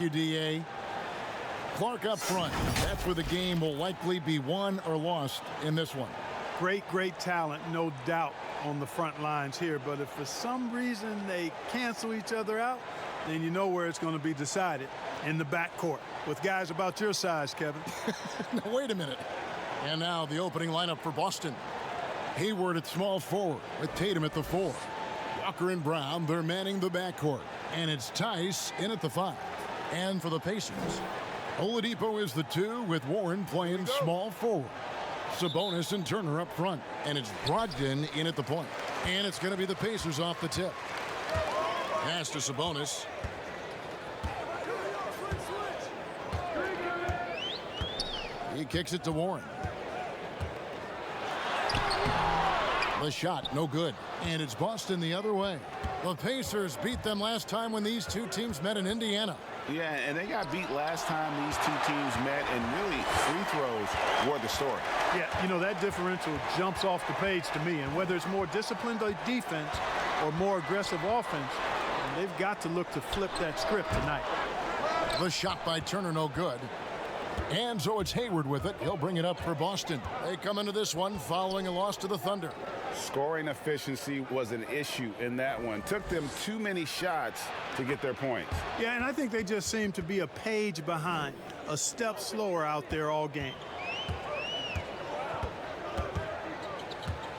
UDA. Clark up front. That's where the game will likely be won or lost in this one. Great talent, no doubt, on the front lines here. But if for some reason they cancel each other out, then you know where it's going to be decided, in the backcourt with guys about your size, Kevin. Now, wait a minute. And now the opening lineup for Boston. Hayward at small forward with Tatum at the 4. Walker and Brown, they're manning the backcourt. And it's Tice in at the 5. And for the Pacers, Oladipo is the 2 with Warren playing small forward. Sabonis and Turner up front. And it's Brogdon in at the point. And it's going to be the Pacers off the tip. Pass to Sabonis. He kicks it to Warren. The shot, no good. And it's Boston the other way. The Pacers beat them last time when these two teams met in Indiana. Yeah, and they got beat last time these two teams met, and really free throws were the story. Yeah, you know, that differential jumps off the page to me. And whether it's more disciplined defense or more aggressive offense, they've got to look to flip that script tonight. The shot by Turner, no good. And so it's Hayward with it. He'll bring it up for Boston. They come into this one following a loss to the Thunder. Scoring efficiency was an issue in that one. Took them too many shots to get their points. Yeah, and I think they just seem to be a page behind, a step slower out there all game.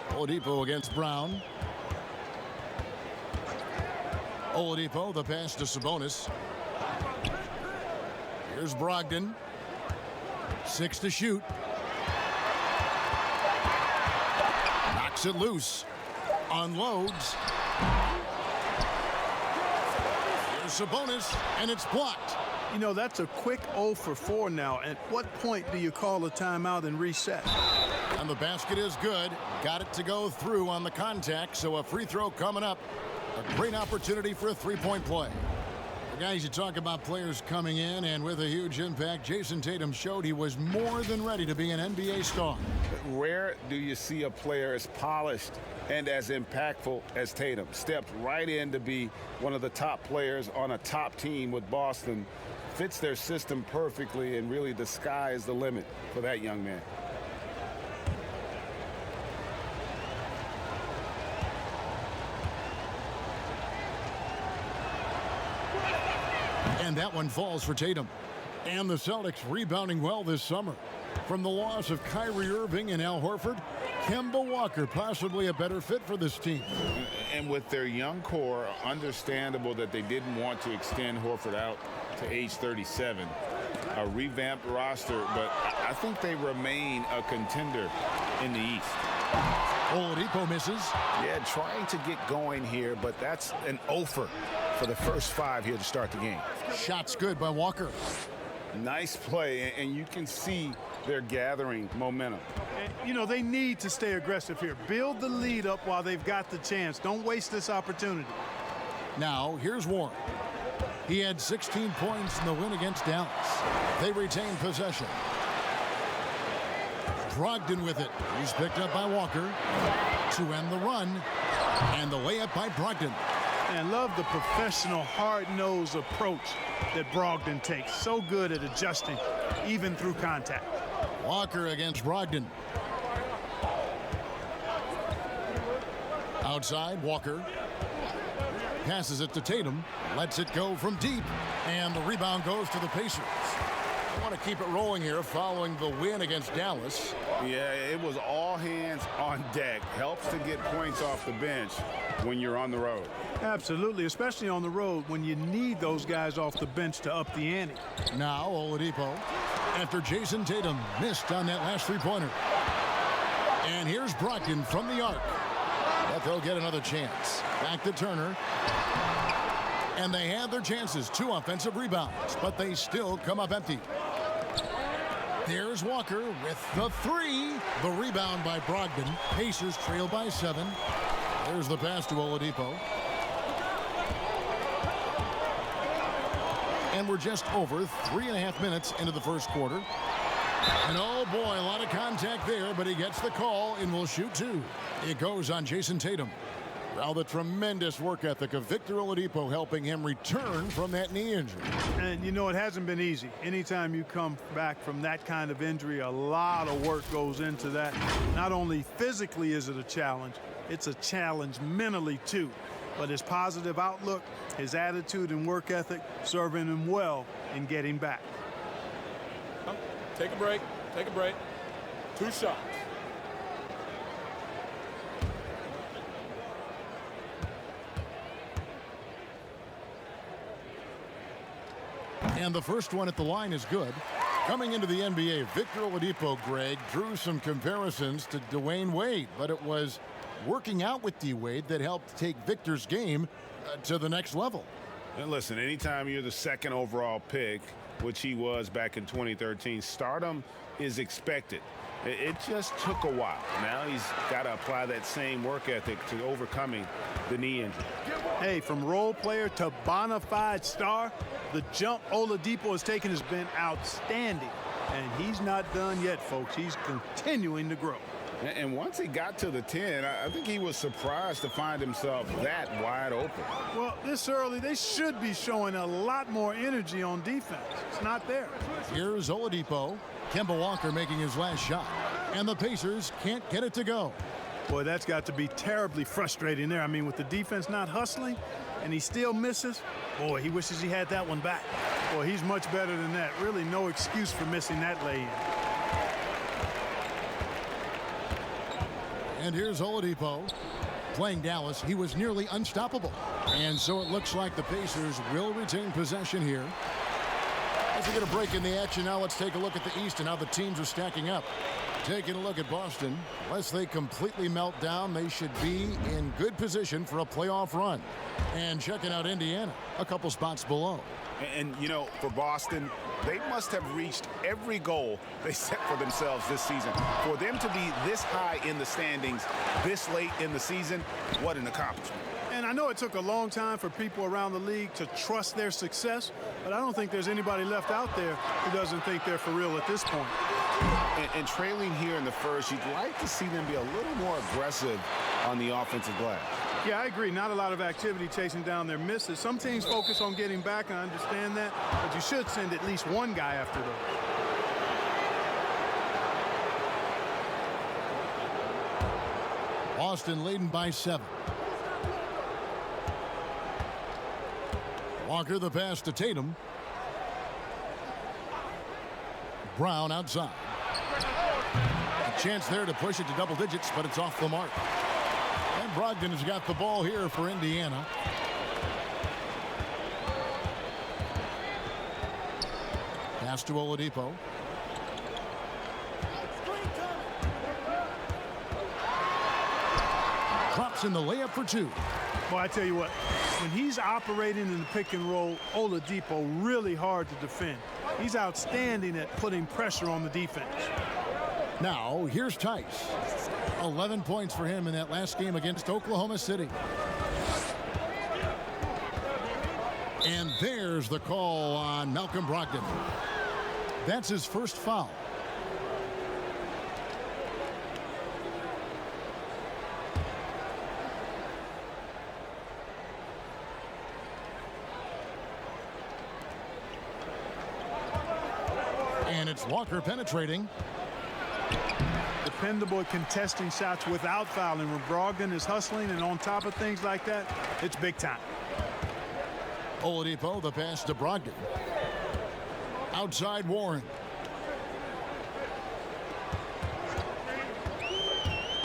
Oladipo against Brown. Oladipo, the pass to Sabonis. Here's Brogdon. 6 to shoot. Knocks it loose. Unloads. Here's Sabonis, and it's blocked. You know, that's a quick 0 for 4 now. At what point do you call a timeout and reset? And the basket is good. Got it to go through on the contact, so a free throw coming up. A great opportunity for a three-point play. Guys, you talk about players coming in and with a huge impact. Jason Tatum showed he was more than ready to be an NBA star. Rare do you see a player as polished and as impactful as Tatum. Stepped right in to be one of the top players on a top team with Boston. Fits their system perfectly, and really the sky is the limit for that young man. And that one falls for Tatum. And the Celtics rebounding well this summer. From the loss of Kyrie Irving and Al Horford, Kemba Walker possibly a better fit for this team. And with their young core, understandable that they didn't want to extend Horford out to age 37. A revamped roster, but I think they remain a contender in the East. Oladipo misses. Yeah, trying to get going here, but that's an offer for the first 5 here to start the game. Shots good by Walker. Nice play, and you can see they're gathering momentum. And, you know, they need to stay aggressive here. Build the lead up while they've got the chance. Don't waste this opportunity. Now, here's Warren. He had 16 points in the win against Dallas. They retain possession. Brogdon with it. He's picked up by Walker to end the run. And the layup by Brogdon. And love the professional, hard-nosed approach that Brogdon takes. So good at adjusting, even through contact. Walker against Brogdon. Outside, Walker. Passes it to Tatum. Lets it go from deep. And the rebound goes to the Pacers. I want to keep it rolling here following the win against Dallas. Yeah, it was all hands on deck. Helps to get points off the bench when you're on the road. Absolutely, especially on the road when you need those guys off the bench to up the ante. Now Oladipo after Jason Tatum missed on that last three-pointer. And here's Brogdon from the arc. But they'll get another chance. Back to Turner. And they have their chances. 2 offensive rebounds, but they still come up empty. There's Walker with the 3. The rebound by Brogdon. Pacers trail by 7. There's the pass to Oladipo. And we're just over 3.5 minutes into the first quarter. And oh boy, a lot of contact there, but he gets the call and will shoot 2. It goes on Jason Tatum. Well, the tremendous work ethic of Victor Oladipo helping him return from that knee injury. And, you know, it hasn't been easy. Anytime you come back from that kind of injury, a lot of work goes into that. Not only physically is it a challenge, it's a challenge mentally, too. But his positive outlook, his attitude and work ethic serving him well in getting back. Take a break. Take a break. 2 shots. And the first one at the line is good. Coming into the NBA, Victor Oladipo, Greg, drew some comparisons to Dwayne Wade, but it was working out with D-Wade that helped take Victor's game to the next level. And listen, anytime you're the second overall pick, which he was back in 2013, stardom is expected. It just took a while. Now he's got to apply that same work ethic to overcoming the knee injury. Hey, from role player to bona fide star, the jump Oladipo has taken has been outstanding. And he's not done yet, folks. He's continuing to grow. And once he got to the 10, I think he was surprised to find himself that wide open. Well, this early, they should be showing a lot more energy on defense. It's not there. Here's Oladipo. Kemba Walker making his last shot. And the Pacers can't get it to go. Boy, that's got to be terribly frustrating there. I mean, with the defense not hustling and he still misses, boy, he wishes he had that one back. Boy, he's much better than that. Really no excuse for missing that lay-in. And here's Oladipo. Playing Dallas, he was nearly unstoppable. And so it looks like the Pacers will retain possession here. As we get a break in the action now, let's take a look at the East and how the teams are stacking up. Taking a look at Boston, unless they completely melt down, they should be in good position for a playoff run. And checking out Indiana, a couple spots below. And, you know, for Boston, they must have reached every goal they set for themselves this season. For them to be this high in the standings this late in the season, what an accomplishment. And I know it took a long time for people around the league to trust their success, but I don't think there's anybody left out there who doesn't think they're for real at this point. And trailing here in the first, you'd like to see them be a little more aggressive on the offensive glass. Yeah, I agree. Not a lot of activity chasing down their misses. Some teams focus on getting back, and I understand that, but you should send at least one guy after those. Boston leading by 7. Walker the pass to Tatum. Brown outside. A chance there to push it to double digits, but it's off the mark. And Brogdon has got the ball here for Indiana. Pass to Oladipo. Drops in the layup for 2. Well, I tell you what, when he's operating in the pick and roll, Oladipo really hard to defend. He's outstanding at putting pressure on the defense. Now, here's Tice. 11 points for him in that last game against Oklahoma City. And there's the call on Malcolm Brogdon. That's his first foul. And it's Walker penetrating. Dependable at contesting shots without fouling. When Brogdon is hustling and on top of things like that, it's big time. Oladipo, the pass to Brogdon. Outside Warren.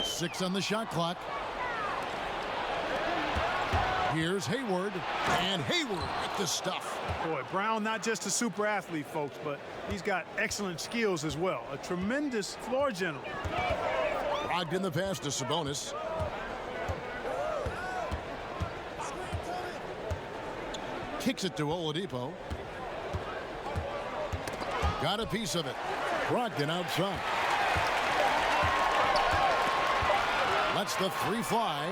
6 on the shot clock. Here's Hayward, and Hayward with the stuff. Boy, Brown not just a super athlete, folks, but he's got excellent skills as well. A tremendous floor general. Brogdon the pass to Sabonis. Kicks it to Oladipo. Got a piece of it. Brogdon outside. Lets the 3 fly.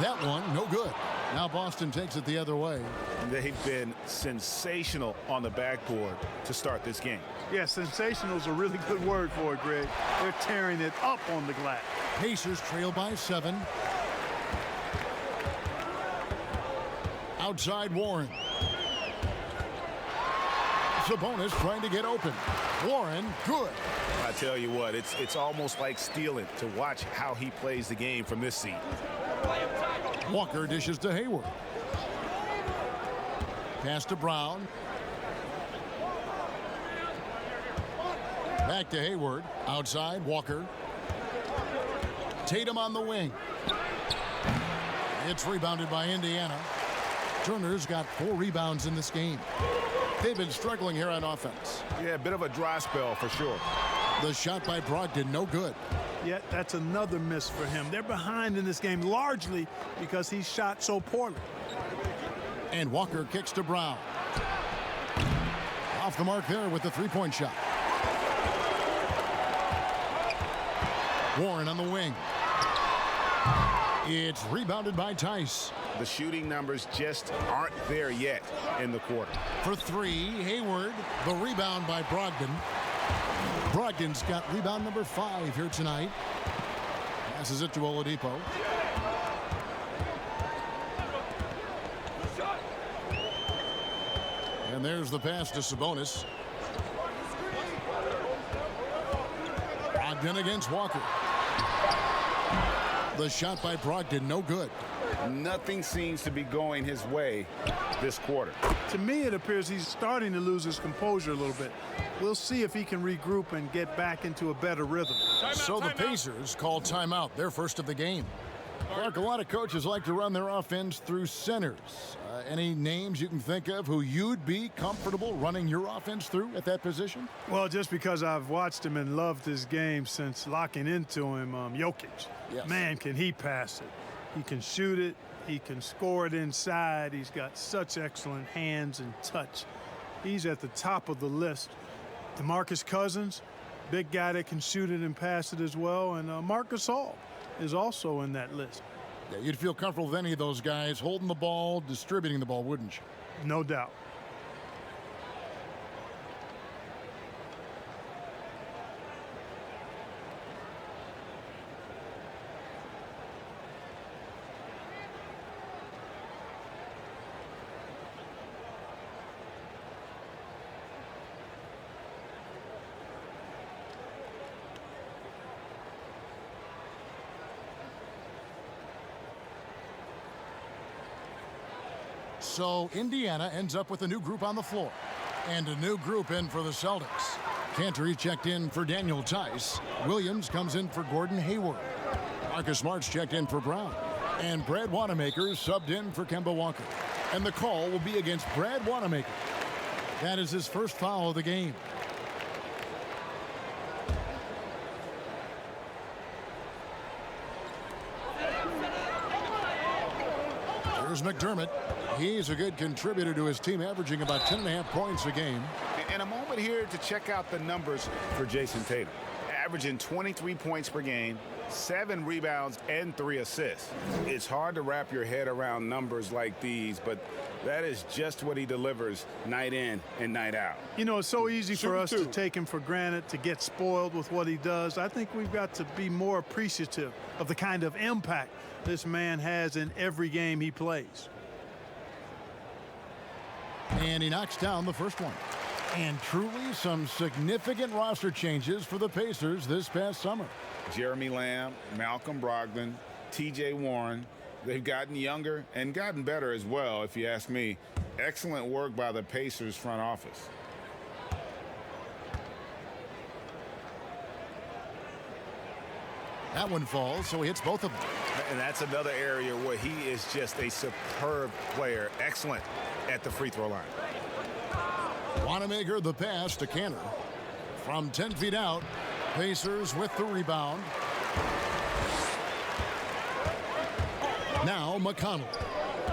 That one, no good. Now Boston takes it the other way. They've been sensational on the backboard to start this game. Yeah, sensational is a really good word for it, Greg. They're tearing it up on the glass. Pacers trail by 7. Outside Warren. Sabonis trying to get open. Warren, good. I tell you what, it's almost like stealing to watch how he plays the game from this seat. Walker dishes to Hayward. Pass to Brown. Back to Hayward. Outside, Walker. Tatum on the wing. It's rebounded by Indiana. Turner's got 4 rebounds in this game. They've been struggling here on offense. Yeah, a bit of a dry spell for sure. The shot by Brogdon, no good. Yet that's another miss for him. They're behind in this game largely because he shot so poorly. And Walker kicks to Brown. Off the mark there with the three-point shot. Warren on the wing. It's rebounded by Tice. The shooting numbers just aren't there yet in the quarter. For 3, Hayward. The rebound by Brogdon. Brogdon's got rebound number 5 here tonight. Passes it to Oladipo. And there's the pass to Sabonis. Brogdon against Walker. The shot by Brogdon, no good. Nothing seems to be going his way this quarter. To me, it appears he's starting to lose his composure a little bit. We'll see if he can regroup and get back into a better rhythm. So the Pacers call timeout, their first of the game. Clark, a lot of coaches like to run their offense through centers. Any names you can think of who you'd be comfortable running your offense through at that position? Well, just because I've watched him and loved his game since locking into him, Jokic. Yes. Man, can he pass it. He can shoot it. He can score it inside. He's got such excellent hands and touch. He's at the top of the list. DeMarcus Cousins, big guy that can shoot it and pass it as well. And Marc Gasol is also in that list. Yeah, you'd feel comfortable with any of those guys holding the ball, distributing the ball, wouldn't you? No doubt. So Indiana ends up with a new group on the floor. And a new group in for the Celtics. Cantor checked in for Daniel Tice. Williams comes in for Gordon Hayward. Marcus Smart's checked in for Brown. And Brad Wanamaker subbed in for Kemba Walker. And the call will be against Brad Wanamaker. That is his first foul of the game. Here's McDermott. He's a good contributor to his team, averaging about 10.5 points a game. And a moment here to check out the numbers for Jason Tatum. Averaging 23 points per game, 7 rebounds, and 3 assists. It's hard to wrap your head around numbers like these, but that is just what he delivers night in and night out. You know, it's so easy for us to take him for granted, to get spoiled with what he does. I think we've got to be more appreciative of the kind of impact this man has in every game he plays. And he knocks down the first one. And truly some significant roster changes for the Pacers this past summer. Jeremy Lamb, Malcolm Brogdon, T.J. Warren. They've gotten younger and gotten better as well, if you ask me. Excellent work by the Pacers front office. That one falls, so he hits both of them. And that's another area where he is just a superb player. Excellent at the free throw line. Wanamaker the pass to Cantor. From 10 feet out, Pacers with the rebound. Now McConnell.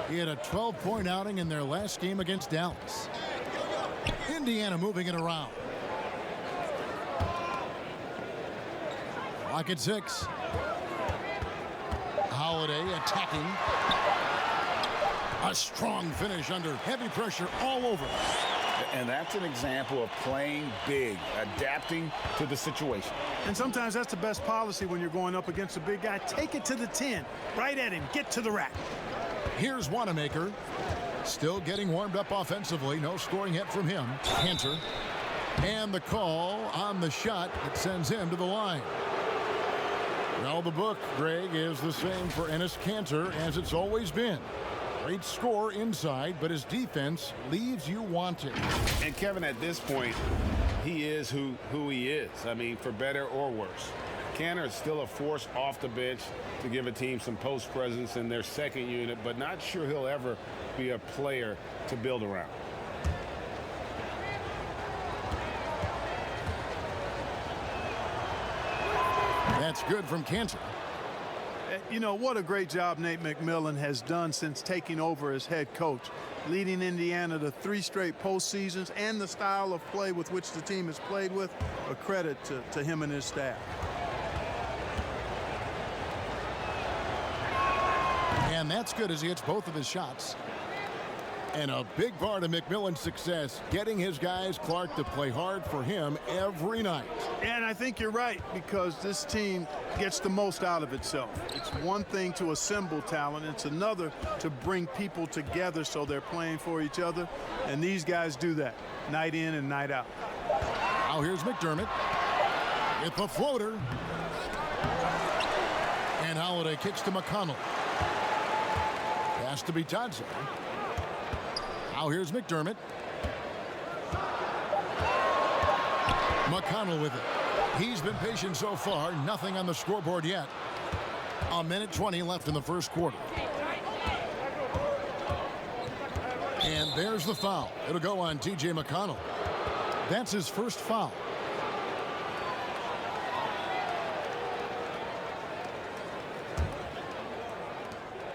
He had a 12-point outing in their last game against Dallas. Indiana moving it around. Clock at 6. Holiday attacking. A strong finish under heavy pressure all over. And that's an example of playing big, adapting to the situation. And sometimes that's the best policy when you're going up against a big guy. Take it to the 10. Right at him. Get to the rack. Here's Wanamaker. Still getting warmed up offensively. No scoring yet from him. Cantor. And the call on the shot that sends him to the line. Well, the book, Greg, is the same for Enes Kanter as it's always been. Great score inside, but his defense leaves you wanting. And Kevin, at this point, he is who he is. I mean, for better or worse. Kanter is still a force off the bench to give a team some post presence in their second unit, but not sure he'll ever be a player to build around. That's good from Kanter. You know, what a great job Nate McMillan has done since taking over as head coach, leading Indiana to 3 straight postseasons, and the style of play with which the team has played with, a credit to him and his staff. And that's good as he hits both of his shots. And a big part of McMillan's success, getting his guys, Clark, to play hard for him every night. And I think you're right, because this team gets the most out of itself. It's one thing to assemble talent. It's another to bring people together so they're playing for each other. And these guys do that night in and night out. Now here's McDermott with the floater. And Holiday kicks to McConnell. Pass to Bitadze. Now here's McDermott. McConnell with it. He's been patient so far. Nothing on the scoreboard yet. 1:20 left in the first quarter. And there's the foul. It'll go on T.J. McConnell. That's his first foul.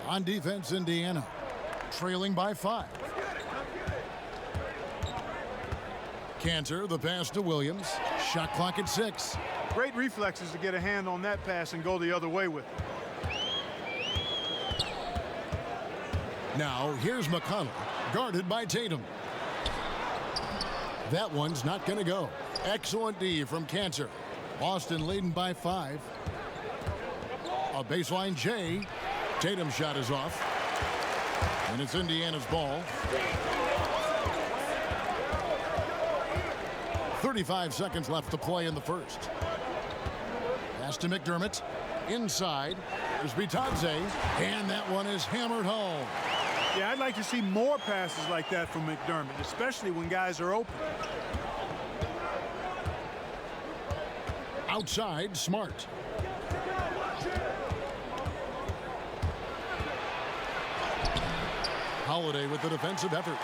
On defense, Indiana trailing by 5. Kanter, the pass to Williams. Shot clock at 6. Great reflexes to get a hand on that pass and go the other way with it. Now here's McConnell, guarded by Tatum. That one's not going to go. Excellent D from Kanter. Boston leading by 5. A baseline J. Tatum's shot is off. And it's Indiana's ball. 35 seconds left to play in the first. Pass to McDermott. Inside. There's Bitadze. And that one is hammered home. Yeah, I'd like to see more passes like that from McDermott, especially when guys are open. Outside, Smart. Holiday with the defensive effort.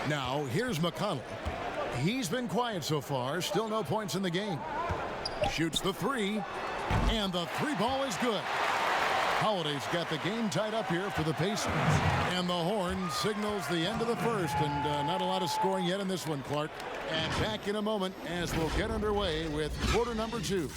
Now, here's McConnell. He's been quiet so far. Still no points in the game. Shoots the 3. And the 3 ball is good. Holiday's got the game tied up here for the Pacers. And the horn signals the end of the first. And not a lot of scoring yet in this one, Clark. And back in a moment as we'll get underway with quarter number 2.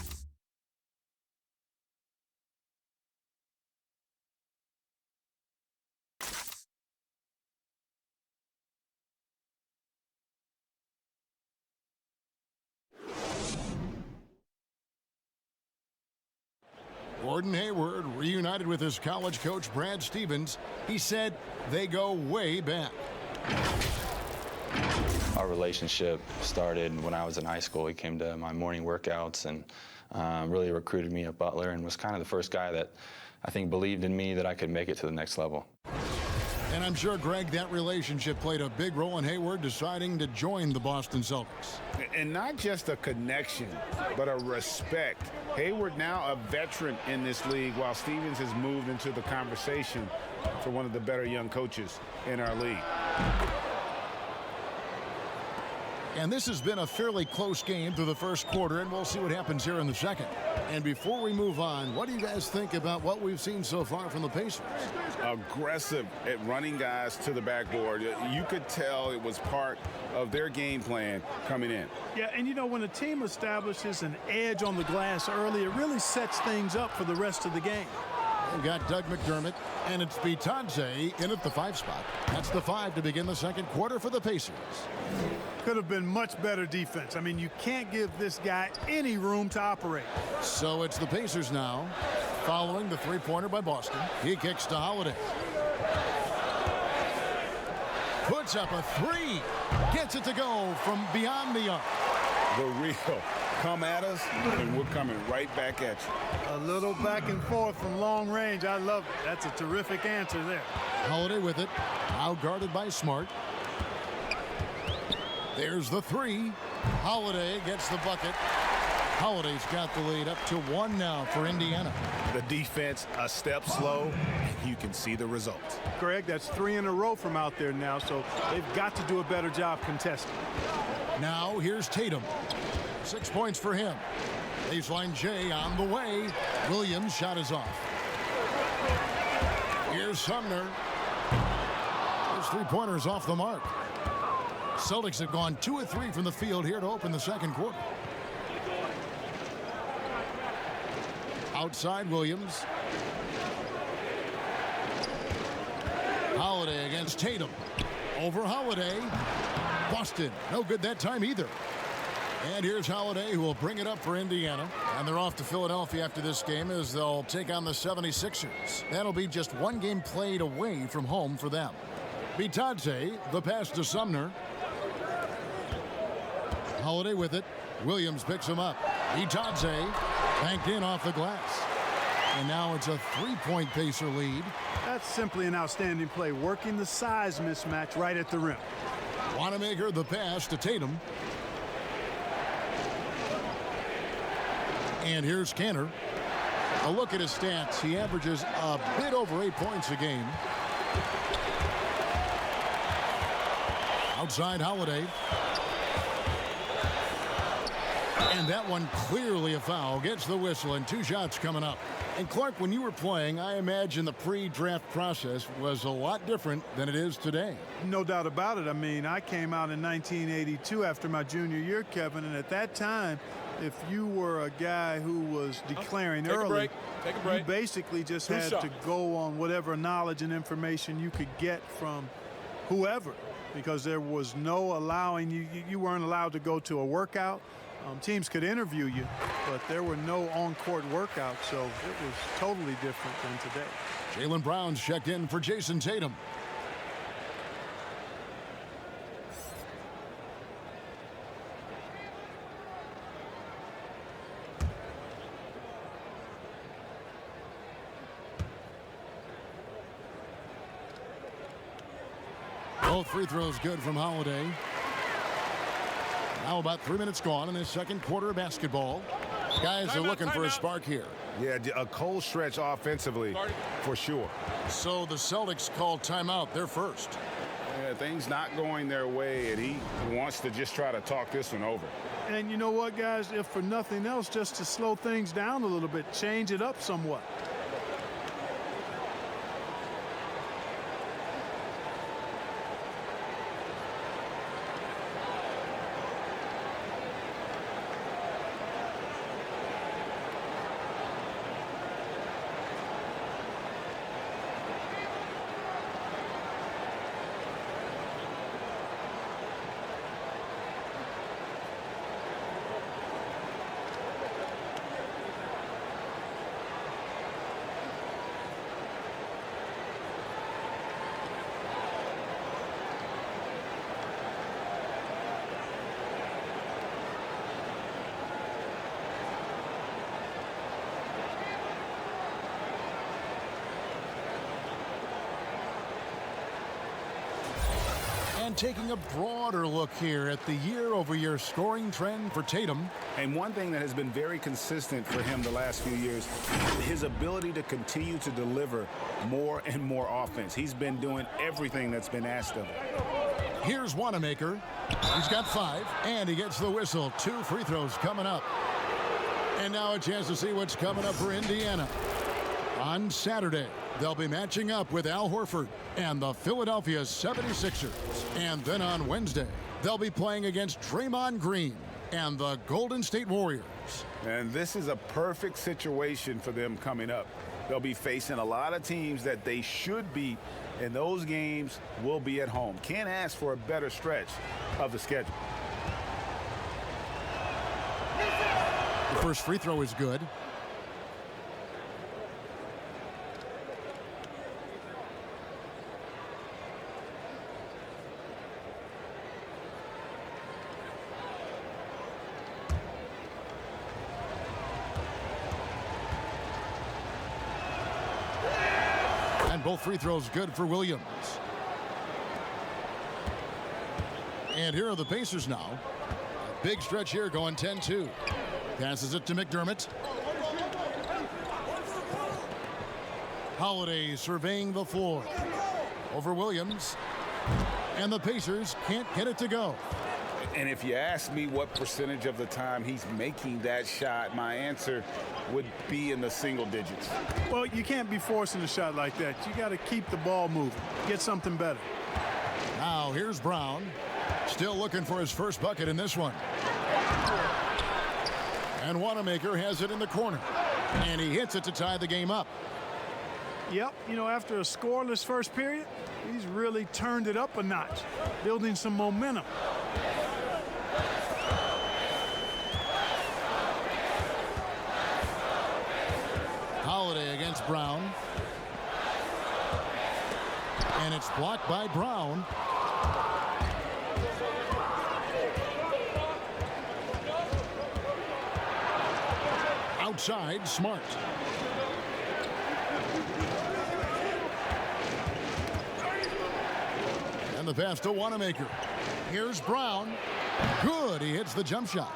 Gordon Hayward reunited with his college coach Brad Stevens. He said they go way back. Our relationship started when I was in high school. He came to my morning workouts and really recruited me at Butler and was kind of the first guy that I think believed in me that I could make it to the next level. And I'm sure, Greg, that relationship played a big role in Hayward deciding to join the Boston Celtics. And not just a connection, but a respect. Hayward now a veteran in this league, while Stevens has moved into the conversation for one of the better young coaches in our league. And this has been a fairly close game through the first quarter, and we'll see what happens here in the second. And before we move on, what do you guys think about what we've seen so far from the Pacers? Aggressive at running guys to the backboard. You could tell it was part of their game plan coming in. Yeah, and you know, when a team establishes an edge on the glass early, it really sets things up for the rest of the game. We've got Doug McDermott, and it's Bitadze in at the 5 spot. That's the 5 to begin the second quarter for the Pacers. Could have been much better defense. I mean, you can't give this guy any room to operate. So it's the Pacers now. following the three-pointer by Boston. He kicks to Holiday. Puts up a three. Gets it to go from beyond the arc. The real come at us, and we're coming right back at you. A little back and forth from long range. I love it. That's a terrific answer there. Holiday with it. Now guarded by Smart. There's the three. Holiday gets the bucket. Holiday's got the lead up to 1 now for Indiana. The defense a step slow, and you can see the results. Greg, that's 3 in a row from out there now, so they've got to do a better job contesting. Now here's Tatum. 6 points for him. Baseline J on the way. Williams' shot is off. Here's Sumner. His three-pointer's off the mark. Celtics have gone 2 of 3 from the field here to open the second quarter. Outside Williams. Holiday against Tatum. Over Holiday. Boston, no good that time either. And here's Holiday, who will bring it up for Indiana. And they're off to Philadelphia after this game as they'll take on the 76ers. That'll be just 1 game played away from home for them. Bitadze, the pass to Sumner. Holiday with it. Williams picks him up. Bitadze banked in off the glass. And now it's a 3-point Pacer lead. That's simply an outstanding play, working the size mismatch right at the rim. Wanamaker the pass to Tatum. And here's Kanter. A look at his stats. He averages a bit over 8 points a game. Outside Holiday. And that one clearly a foul. Gets the whistle and 2 shots coming up. And Clark, when you were playing, I imagine the pre-draft process was a lot different than it is today. No doubt about it. I mean, I came out in 1982 after my junior year, Kevin, and at that time, if you were a guy who was declaring early, you basically just had to go on whatever knowledge and information you could get from whoever, because there was no allowing you weren't allowed to go to a workout. Teams could interview you, but there were no on-court workouts, so it was totally different than today. Jaylen Brown's checked in for Jason Tatum. Both free throws good from Holiday. Now about 3 minutes gone in this second quarter of basketball. Guys are looking for a spark here. Yeah, a cold stretch offensively for sure. So the Celtics called timeout. They're first. Yeah, things not going their way, and he wants to just try to talk this one over. And you know what, guys? If for nothing else, just to slow things down a little bit, change it up somewhat. And taking a broader look here at the year-over-year scoring trend for Tatum. And one thing that has been very consistent for him the last few years, his ability to continue to deliver more and more offense. He's been doing everything that's been asked of him. Here's Wanamaker. He's got 5, and he gets the whistle. 2 free throws coming up. And now a chance to see what's coming up for Indiana. On Saturday, they'll be matching up with Al Horford and the Philadelphia 76ers. And then on Wednesday, they'll be playing against Draymond Green and the Golden State Warriors. And this is a perfect situation for them coming up. They'll be facing a lot of teams that they should beat, and those games will be at home. Can't ask for a better stretch of the schedule. The first free throw is good. And both free throws good for Williams. And here are the Pacers now. A big stretch here going 10-2. Passes it to McDermott. Holiday surveying the floor. Over Williams. And the Pacers can't get it to go. And if you ask me what percentage of the time he's making that shot, my answer would be in the single digits. Well, you can't be forcing a shot like that. You got to keep the ball moving. Get something better. Now here's Brown. Still looking for his first bucket in this one. And Wanamaker has it in the corner. And he hits it to tie the game up. Yep, you know, after a scoreless first period, he's really turned it up a notch, building some momentum. Holiday against Brown. And it's blocked by Brown. Outside, Smart. And the pass to Wanamaker. Here's Brown. Good. He hits the jump shot.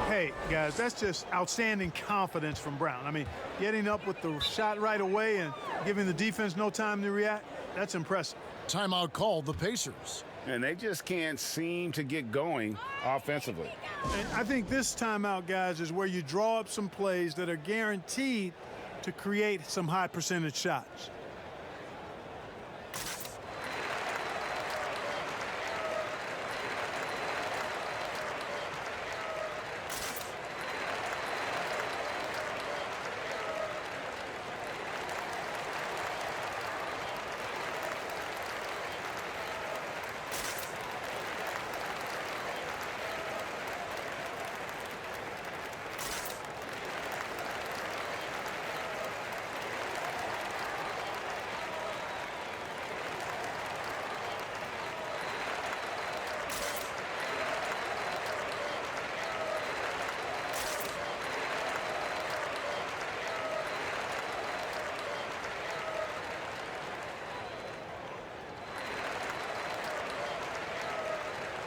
Hey, guys, that's just outstanding confidence from Brown. I mean, getting up with the shot right away and giving the defense no time to react, that's impressive. Timeout called the Pacers. And they just can't seem to get going offensively. And I think this timeout, guys, is where you draw up some plays that are guaranteed to create some high percentage shots.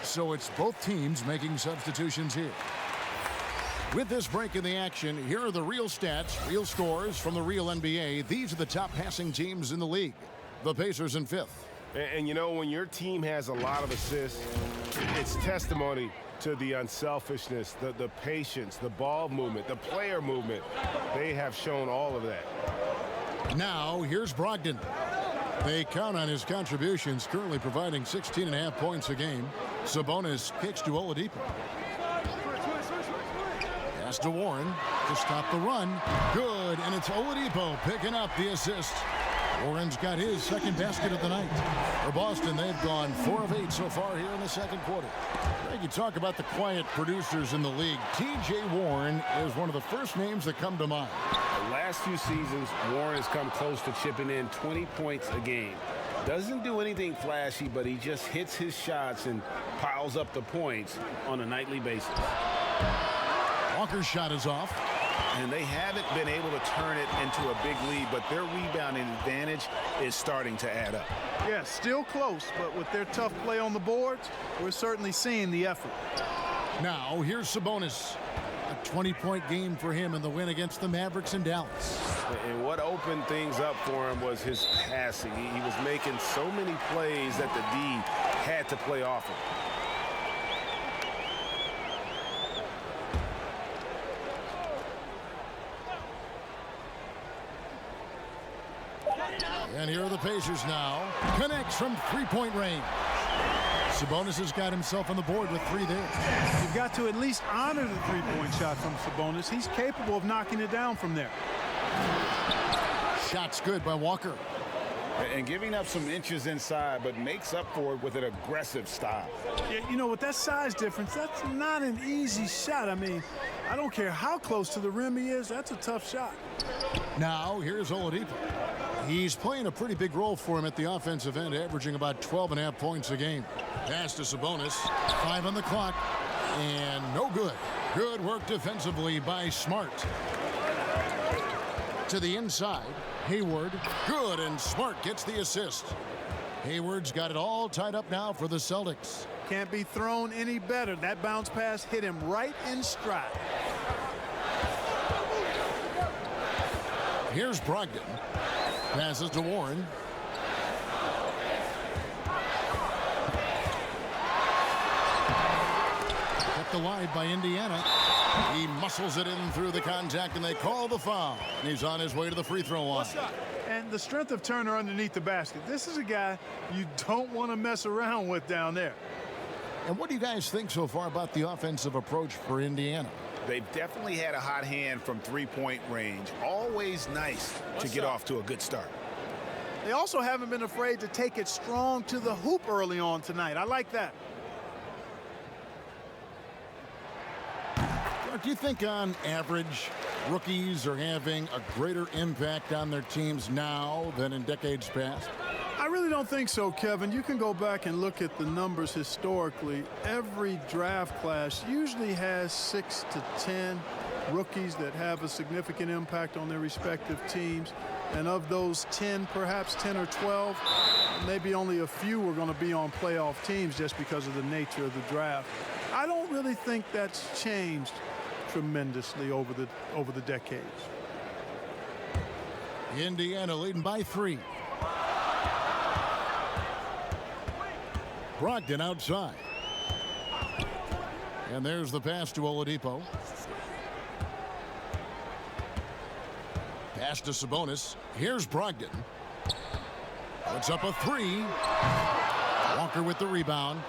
So it's both teams making substitutions here. With this break in the action, here are the real stats, real scores from the real NBA. These are the top passing teams in the league. The Pacers in fifth. And you know, when your team has a lot of assists, it's testimony to the unselfishness, the patience, the ball movement, the player movement. They have shown all of that. Now, here's Brogdon. They count on his contributions, currently providing 16.5 points a game. Sabonis kicks to Oladipo. Pass to Warren to stop the run. Good, and it's Oladipo picking up the assist. Warren's got his second basket of the night. For Boston, they've gone 4 of 8 so far here in the second quarter. You talk about the quiet producers in the league. T.J. Warren is one of the first names that come to mind. The last few seasons, Warren has come close to chipping in 20 points a game. Doesn't do anything flashy, but he just hits his shots and piles up the points on a nightly basis. Walker's shot is off. And they haven't been able to turn it into a big lead, but their rebounding advantage is starting to add up. Yeah, still close, but with their tough play on the boards, we're certainly seeing the effort. Now, here's Sabonis. A 20-point game for him in the win against the Mavericks in Dallas. And what opened things up for him was his passing. He was making so many plays that the D had to play off him. And here are the Pacers now. Connects from three-point range. Sabonis has got himself on the board with 3 there. You've got to at least honor the three-point shot from Sabonis. He's capable of knocking it down from there. Shot's good by Walker. And giving up some inches inside, but makes up for it with an aggressive style. Yeah, you know, with that size difference, that's not an easy shot. I mean, I don't care how close to the rim he is, that's a tough shot. Now, here's Oladipo. He's playing a pretty big role for him at the offensive end, averaging about 12.5 points a game. Pass to Sabonis. 5 on the clock. And no good. Good work defensively by Smart. To the inside. Hayward. Good, and Smart gets the assist. Hayward's got it all tied up now for the Celtics. Can't be thrown any better. That bounce pass hit him right in stride. Here's Brogdon. Passes to Warren. Kept alive by Indiana. He muscles it in through the contact, and they call the foul. And he's on his way to the free throw line. And the strength of Turner underneath the basket. This is a guy you don't want to mess around with down there. And what do you guys think so far about the offensive approach for Indiana? They've definitely had a hot hand from three-point range. Always nice to get off to a good start. They also haven't been afraid to take it strong to the hoop early on tonight. I like that. Do you think on average rookies are having a greater impact on their teams now than in decades past? I really don't think so, Kevin. You can go back and look at the numbers historically. Every draft class usually has 6 to 10 rookies that have a significant impact on their respective teams. And of those 10, perhaps 10 or 12, maybe only a few are going to be on playoff teams just because of the nature of the draft. I don't really think that's changed tremendously over the decades. Indiana leading by 3. Brogdon outside. And there's the pass to Oladipo. Pass to Sabonis. Here's Brogdon. Puts up a 3. Walker with the rebound.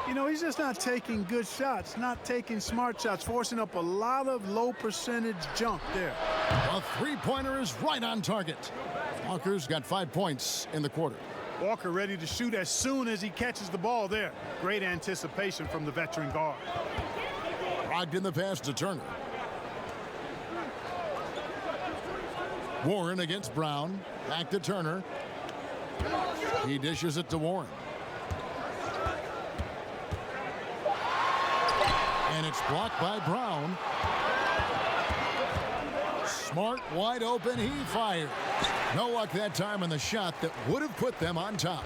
You know, he's just not taking good shots, not taking smart shots, forcing up a lot of low percentage junk there. A three-pointer is right on target. Walker's got 5 points in the quarter. Walker ready to shoot as soon as he catches the ball there. Great anticipation from the veteran guard. Brogdon the pass to Turner. Warren against Brown. Back to Turner. He dishes it to Warren. And it's blocked by Brown. Smart wide open. He fires. No luck that time on the shot that would have put them on top.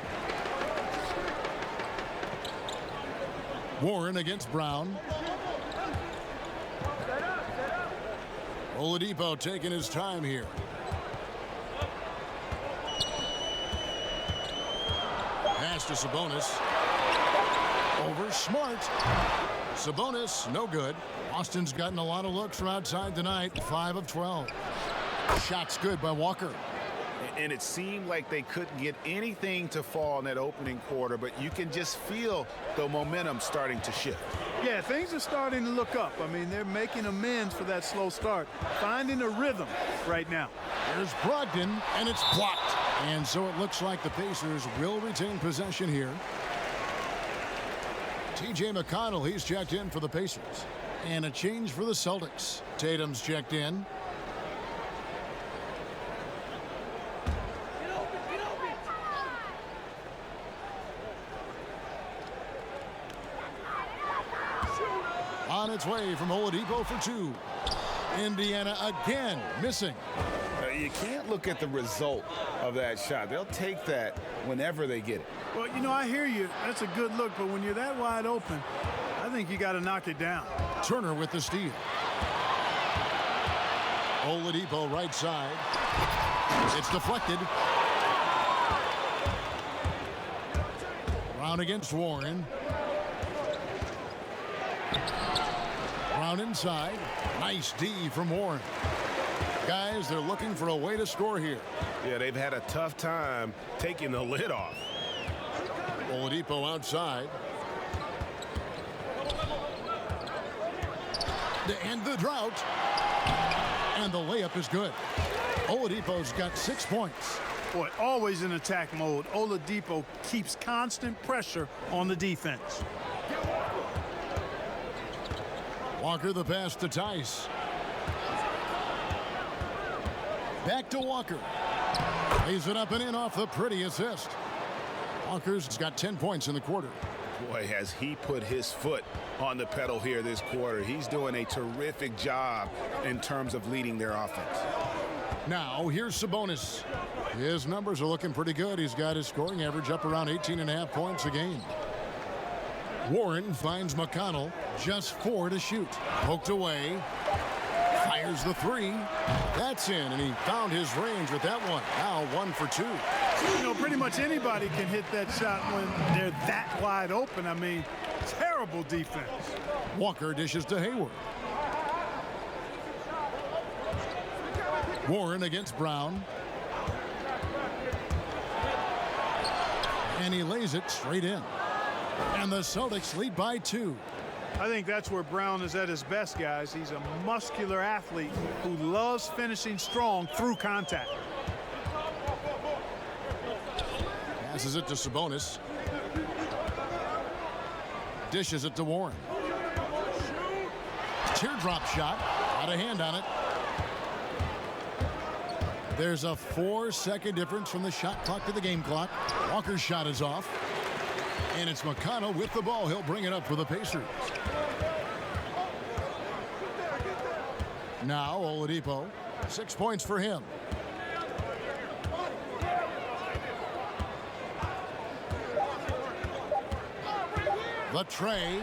Warren against Brown. Oladipo taking his time here. Pass to Sabonis. Over Smart. Sabonis, no good. Austin's gotten a lot of looks from outside tonight. 5 of 12. Shot's good by Walker. And it seemed like they couldn't get anything to fall in that opening quarter, but you can just feel the momentum starting to shift. Yeah, things are starting to look up. I mean, they're making amends for that slow start, finding a rhythm right now. There's Brogdon, and it's blocked. And so it looks like the Pacers will retain possession here. T.J. McConnell, he's checked in for the Pacers. And a change for the Celtics. Tatum's checked in. On its way from Oladipo for 2. Indiana again missing. You can't look at the result of that shot. They'll take that whenever they get it. Well, you know, I hear you. That's a good look, but when you're that wide open, I think you got to knock it down. Turner with the steal. Oladipo right side. It's deflected. Brown against Warren. Brown inside. Nice D from Warren. Guys, they're looking for a way to score here. Yeah, they've had a tough time taking the lid off. Oladipo outside. To end the drought. And the layup is good. Oladipo's got 6 points. Boy, always in attack mode. Oladipo keeps constant pressure on the defense. Walker the pass to Tice. Back to Walker. Lays it up and in off the pretty assist. Walker's got 10 points in the quarter. Boy, has he put his foot on the pedal here this quarter. He's doing a terrific job in terms of leading their offense. Now, here's Sabonis. His numbers are looking pretty good. He's got his scoring average up around 18.5 points a game. Warren finds McConnell, just 4 to shoot. Poked away. Fires the 3. That's in, and he found his range with that one. Now 1 for 2. You know, pretty much anybody can hit that shot when they're that wide open. I mean, terrible defense. Walker dishes to Hayward. Warren against Brown. And he lays it straight in. And the Celtics lead by 2. I think that's where Brown is at his best, guys. He's a muscular athlete who loves finishing strong through contact. Passes it to Sabonis. Dishes it to Warren. Teardrop shot. Got a hand on it. There's a 4-second difference from the shot clock to the game clock. Walker's shot is off. And it's McConnell with the ball. He'll bring it up for the Pacers. Now Oladipo. 6 points for him. The tray.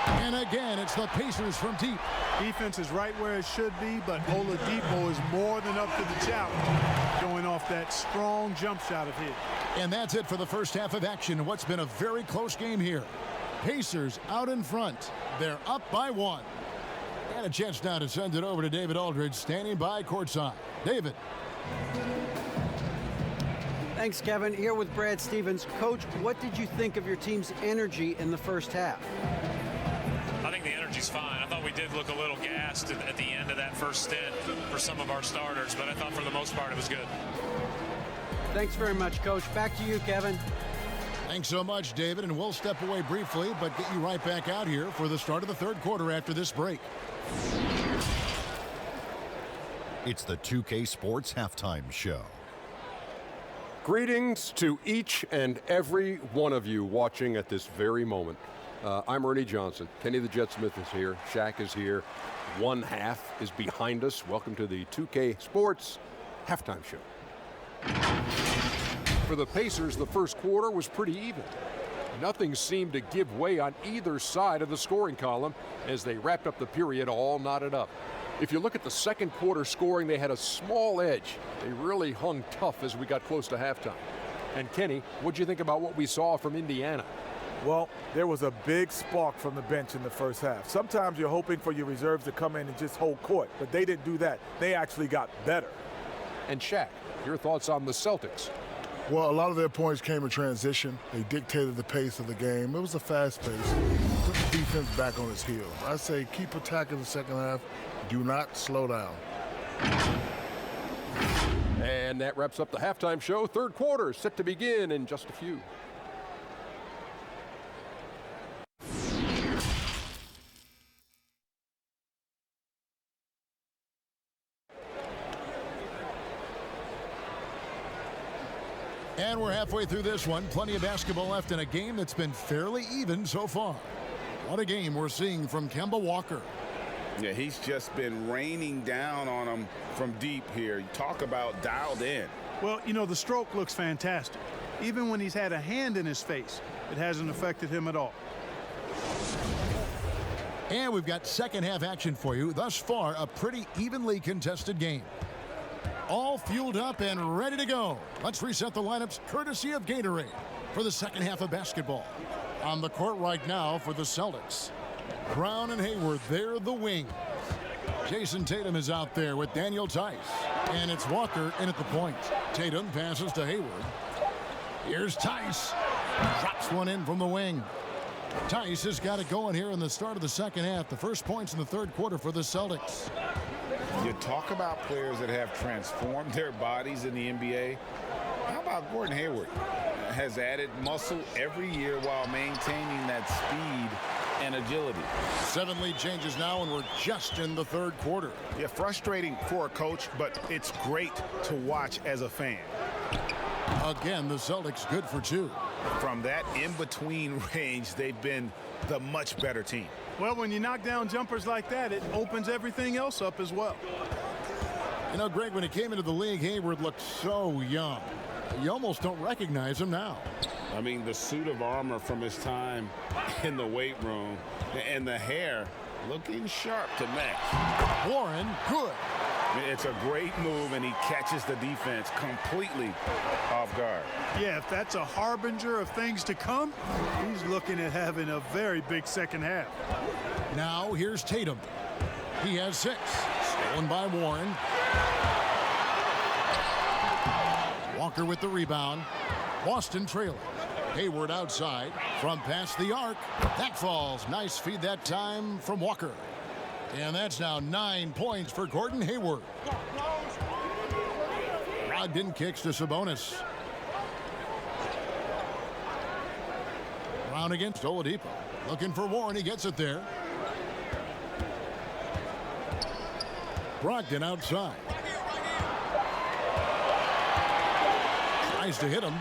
And again, it's the Pacers from deep. Defense is right where it should be, but Oladipo is more than up to the challenge, going off that strong jump shot of his. And that's it for the first half of action. What's been a very close game here. Pacers out in front. They're up by 1. And a chance now to send it over to David Aldridge, standing by courtside. David. Thanks, Kevin. Here with Brad Stevens. Coach, what did you think of your team's energy in the first half? I think the energy's fine. I thought we did look a little gassed at the end of that first stint for some of our starters, but I thought for the most part it was good. Thanks very much, Coach. Back to you, Kevin. Thanks so much, David, and we'll step away briefly, but get you right back out here for the start of the third quarter after this break. It's the 2K Sports Halftime Show. Greetings to each and every one of you watching at this very moment. I'm Ernie Johnson. Kenny the Jet Smith is here. Shaq is here. One half is behind us. Welcome to the 2K Sports Halftime Show. For the Pacers, the first quarter was pretty even. Nothing seemed to give way on either side of the scoring column as they wrapped up the period all knotted up. If you look at the second quarter scoring, they had a small edge. They really hung tough as we got close to halftime. And Kenny, what'd you think about what we saw from Indiana? Well, there was a big spark from the bench in the first half. Sometimes you're hoping for your reserves to come in and just hold court, but they didn't do that. They actually got better. And Shaq, your thoughts on the Celtics? Well, a lot of their points came in transition. They dictated the pace of the game. It was a fast pace. Put the defense back on its heels. I say keep attacking the second half. Do not slow down. And that wraps up the halftime show. Third quarter set to begin in just a few. And we're halfway through this one. Plenty of basketball left in a game that's been fairly even so far. What a game we're seeing from Kemba Walker. Yeah, he's just been raining down on them from deep here. You talk about dialed in. Well, you know, the stroke looks fantastic. Even when he's had a hand in his face, it hasn't affected him at all. And we've got second half action for you. Thus far, a pretty evenly contested game. All fueled up and ready to go. Let's reset the lineups courtesy of Gatorade for the second half of basketball. On the court right now for the Celtics, Brown and Hayward, they're the wing. Jason Tatum is out there with Daniel Tice. And it's Walker in at the point. Tatum passes to Hayward. Here's Tice. Drops one in from the wing. Tice has got it going here in the start of the second half. The first points in the third quarter for the Celtics. You talk about players that have transformed their bodies in the NBA. How about Gordon Hayward? Has added muscle every year while maintaining that speed and agility. 7 lead changes now, and we're just in the third quarter. Yeah, frustrating for a coach, but it's great to watch as a fan. Again, the Celtics good for 2. From that in-between range, they've been the much better team. Well, when you knock down jumpers like that, it opens everything else up as well. You know, Greg, when he came into the league, Hayward looked so young. You almost don't recognize him now. I mean, the suit of armor from his time in the weight room and the hair looking sharp to match. Warren, good. I mean, it's a great move, and he catches the defense completely off guard. Yeah, if that's a harbinger of things to come, he's looking at having a very big second half. Now here's Tatum. He has 6. Stolen by Warren. Walker with the rebound. Boston trailing. Hayward outside from past the arc. That falls. Nice feed that time from Walker. And that's now 9 points for Gordon Hayward. Brogdon kicks to Sabonis. Brown against Oladipo. Looking for Warren. He gets it there. Brogdon outside. Tries to hit him.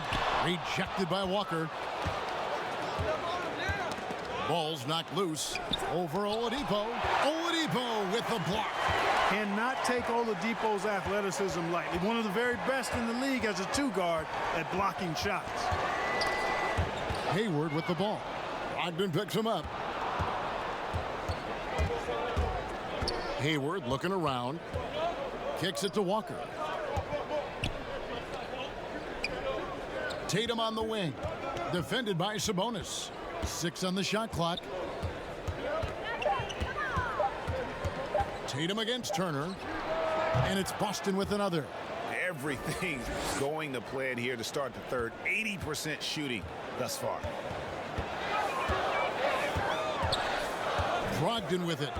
Rejected by Walker. Ball's knocked loose. Over Oladipo. Oladipo with the block. Cannot take Oladipo's athleticism lightly. One of the very best in the league as a 2-guard at blocking shots. Hayward with the ball. Brogdon picks him up. Hayward looking around. Kicks it to Walker. Tatum on the wing. Defended by Sabonis. 6 on the shot clock. Tatum against Turner. And it's Boston with another. Everything's going to plan here to start the third. 80% shooting thus far. Brogdon with it.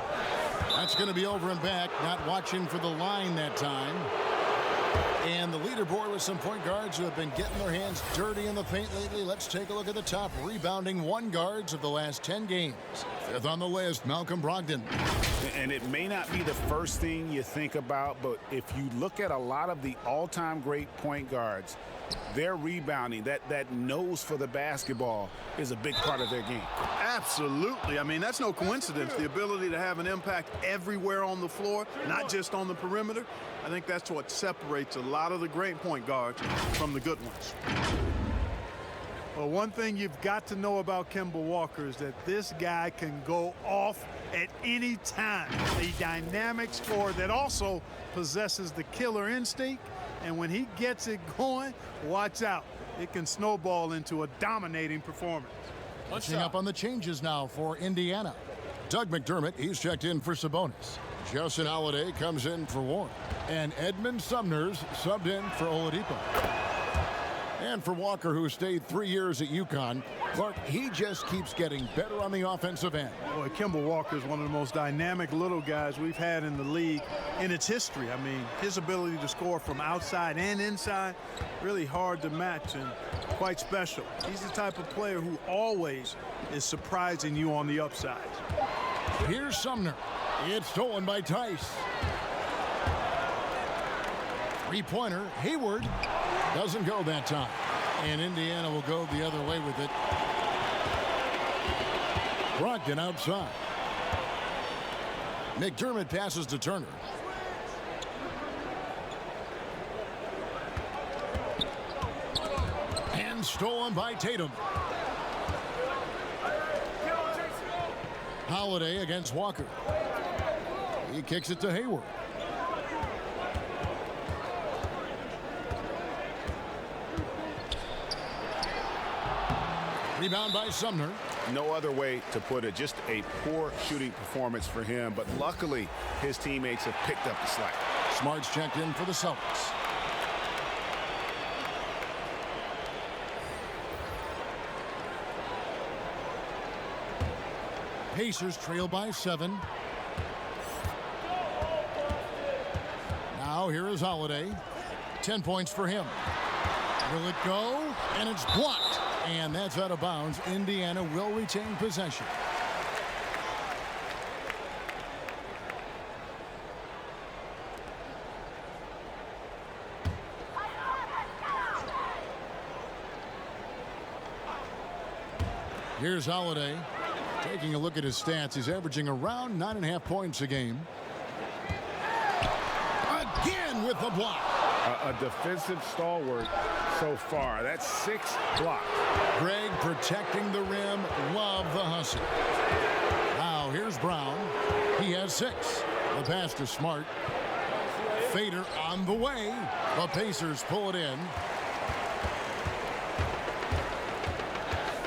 That's going to be over and back. Not watching for the line that time. And the leaderboard with some point guards who have been getting their hands dirty in the paint lately. Let's take a look at the top rebounding 1 guards of the last 10 games. 5th on the list, Malcolm Brogdon. And it may not be the first thing you think about, but if you look at a lot of the all-time great point guards, their rebounding, that nose for the basketball is a big part of their game. Absolutely. I mean, that's no coincidence. The ability to have an impact everywhere on the floor, not just on the perimeter. I think that's what separates a lot of the great point guards from the good ones. Well, one thing you've got to know about Kemba Walker is that this guy can go off at any time. A dynamic scorer that also possesses the killer instinct. And when he gets it going, watch out. It can snowball into a dominating performance. Catching up on the changes now for Indiana. Doug McDermott, he's checked in for Sabonis. Justin Holiday comes in for Warren. And Edmund Sumner's subbed in for Oladipo. And for Walker, who stayed 3 years at UConn, Clark, he just keeps getting better on the offensive end. Boy, Kemba Walker is one of the most dynamic little guys we've had in the league in its history. I mean, his ability to score from outside and inside, really hard to match and quite special. He's the type of player who always is surprising you on the upside. Here's Sumner. It's stolen by Tice. 3-pointer, Hayward. Doesn't go that time. And Indiana will go the other way with it. Brogdon outside. McDermott passes to Turner. And stolen by Tatum. Holiday against Walker. He kicks it to Hayward. Rebound by Sumner. No other way to put it. Just a poor shooting performance for him. But luckily, his teammates have picked up the slack. Smart's checked in for the Celtics. Pacers trail by 7. Now here is Holiday. 10 points for him. Will it go? And it's blocked. And that's out of bounds. Indiana will retain possession. Here's Holiday. Taking a look at his stats, he's averaging around 9.5 points a game. Again with with the block. A defensive stalwart so far. That's 6 blocks. Greg protecting the rim. Love the hustle. Now here's Brown. He has 6. The pass to Smart. Fader on the way. The Pacers pull it in.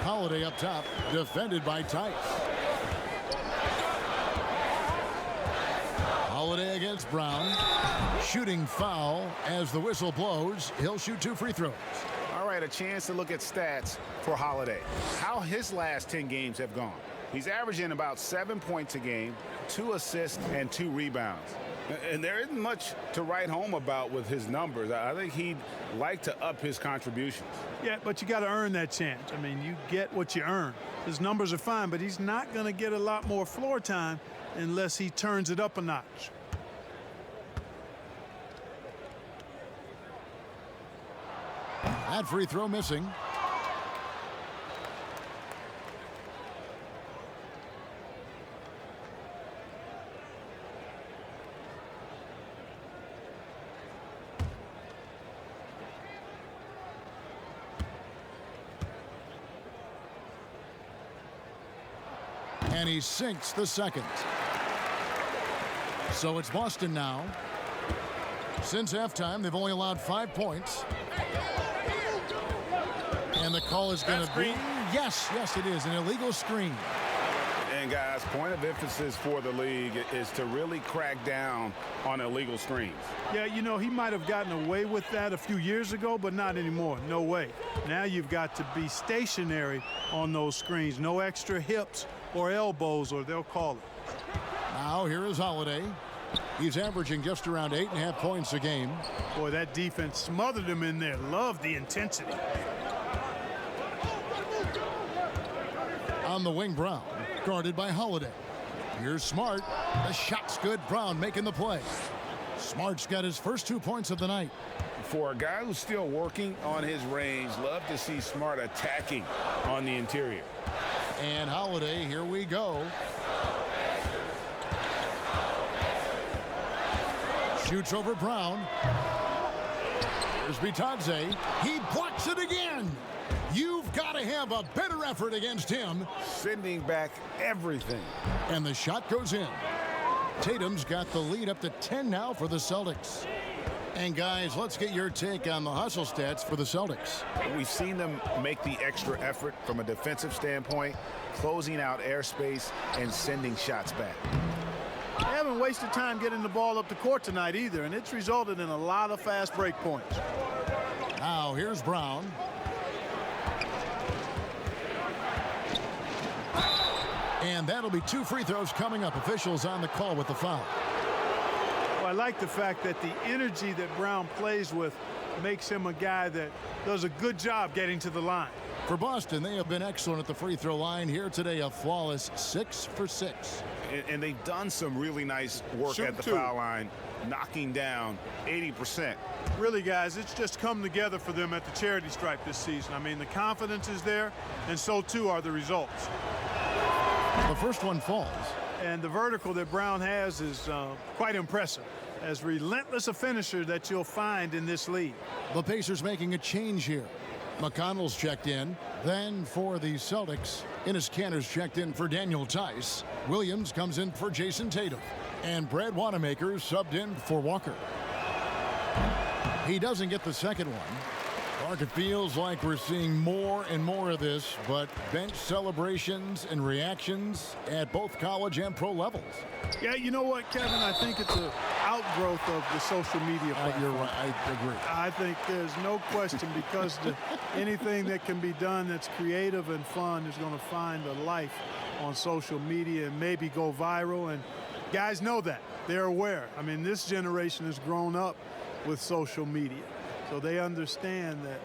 Holiday up top, defended by Tice. Holiday against Brown. Shooting foul as the whistle blows. He'll shoot 2 free throws. All right, a chance to look at stats for Holiday. How his last 10 games have gone. He's averaging about 7 points a game, 2 assists, and 2 rebounds. And there isn't much to write home about with his numbers. I think he'd like to up his contributions. Yeah, but you got to earn that chance. I mean, you get what you earn. His numbers are fine, but he's not going to get a lot more floor time unless he turns it up a notch. That free throw missing. And he sinks the second. So it's Boston now. Since halftime, they've only allowed 5 points. And the call is going to be, yes, it is, an illegal screen. And guys, point of emphasis for the league is to really crack down on illegal screens. Yeah, you know, he might have gotten away with that a few years ago, but not anymore. No way. Now you've got to be stationary on those screens. No extra hips or elbows, or they'll call it. Now here is Holiday. He's averaging just around 8.5 points a game. Boy, that defense smothered him in there. Love the intensity. On the wing, Brown, guarded by Holiday. Here's Smart. The shot's good. Brown making the play. Smart's got his first 2 points of the night. For a guy who's still working on his range, love to see Smart attacking on the interior. And Holiday, here we go. Shoots over Brown. Here's Bitadze. He blocks it again. You've got to have a better effort against him. Sending back everything. And the shot goes in. Tatum's got the lead up to 10 now for the Celtics. And guys, let's get your take on the hustle stats for the Celtics. We've seen them make the extra effort from a defensive standpoint, closing out airspace and sending shots back. They haven't wasted time getting the ball up the court tonight either, and it's resulted in a lot of fast break points. Now here's Brown. And that'll be 2 free throws coming up. Officials on the call with the foul. Well, I like the fact that the energy that Brown plays with makes him a guy that does a good job getting to the line. For Boston, they have been excellent at the free throw line here today. A flawless 6 for 6. And they've done some really nice work at the foul line, knocking down 80%. Really, guys, it's just come together for them at the charity stripe this season. I mean, the confidence is there, and so too are the results. The first one falls. And the vertical that Brown has is quite impressive. As relentless a finisher that you'll find in this league. The Pacers making a change here. McConnell's checked in. Then for the Celtics, Enes Kanter's checked in for Daniel Tice. Williams comes in for Jason Tatum. And Brad Wanamaker subbed in for Walker. He doesn't get the second one. Mark, it feels like we're seeing more and more of this, but bench celebrations and reactions at both college and pro levels. Yeah, you know what, Kevin? I think it's an outgrowth of the social media platform. You're right. I agree. I think there's no question because anything that can be done that's creative and fun is going to find a life on social media and maybe go viral. And guys know that. They're aware. I mean, this generation has grown up with social media. So they understand that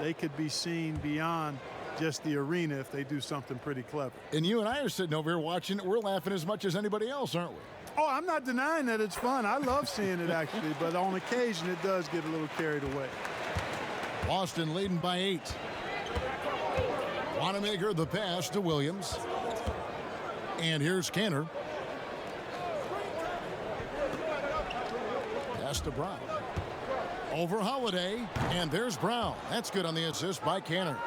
they could be seen beyond just the arena if they do something pretty clever. And you and I are sitting over here watching it. We're laughing as much as anybody else, aren't we? Oh, I'm not denying that it's fun. I love seeing it, actually. But on occasion, it does get a little carried away. Boston leading by 8. Wanamaker the pass to Williams. And here's Kanter. Pass to Brown. Over Holiday, and there's Brown. That's good on the assist by Canner.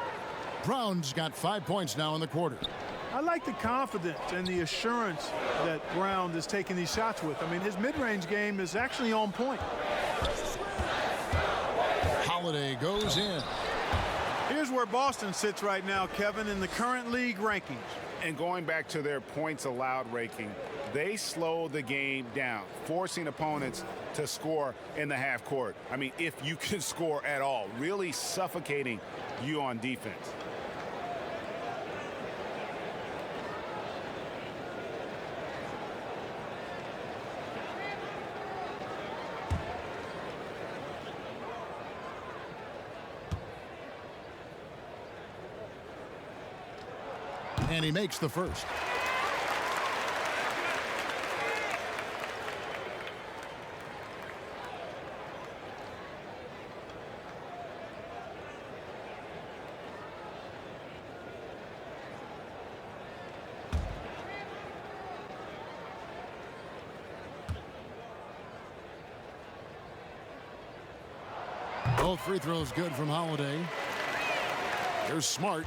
Brown's got 5 points now in the quarter. I like the confidence and the assurance that Brown is taking these shots with. I mean, his mid-range game is actually on point. Holiday goes in. Here's where Boston sits right now, Kevin, in the current league rankings. And going back to their points allowed ranking, they slowed the game down, forcing opponents to score in the half court. I mean, if you can score at all, really suffocating you on defense. And he makes the first. Both free throws good from Holiday. Here's Smart.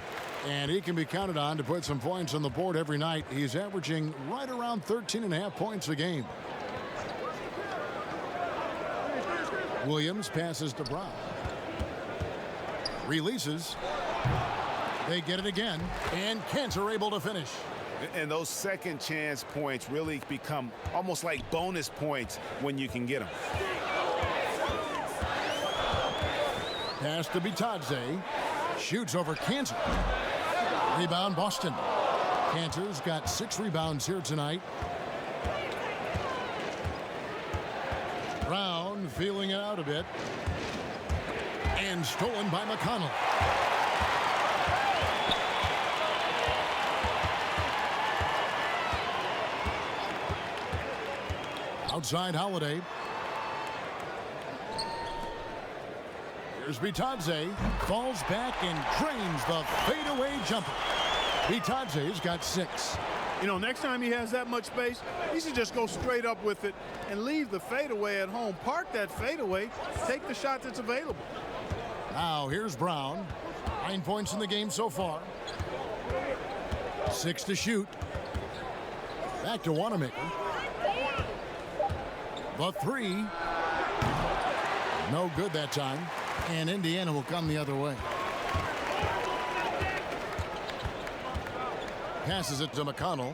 And he can be counted on to put some points on the board every night. He's averaging right around 13.5 points a game. Williams passes to Brown. Releases. They get it again. And Cantor able to finish. And those second chance points really become almost like bonus points when you can get them. Pass to Bitadze. Shoots over Cantor. Rebound Boston. Cantor's got 6 rebounds here tonight. Brown feeling it out a bit. And stolen by McConnell. Outside Holiday. Here's Bitadze, falls back and drains the fadeaway jumper. Bitadze's got 6. You know, next time he has that much space, he should just go straight up with it and leave the fadeaway at home. Park that fadeaway, take the shot that's available. Now here's Brown. 9 points in the game so far. 6 to shoot. Back to Wanamaker. The 3. No good that time. And Indiana will come the other way. Passes it to McConnell.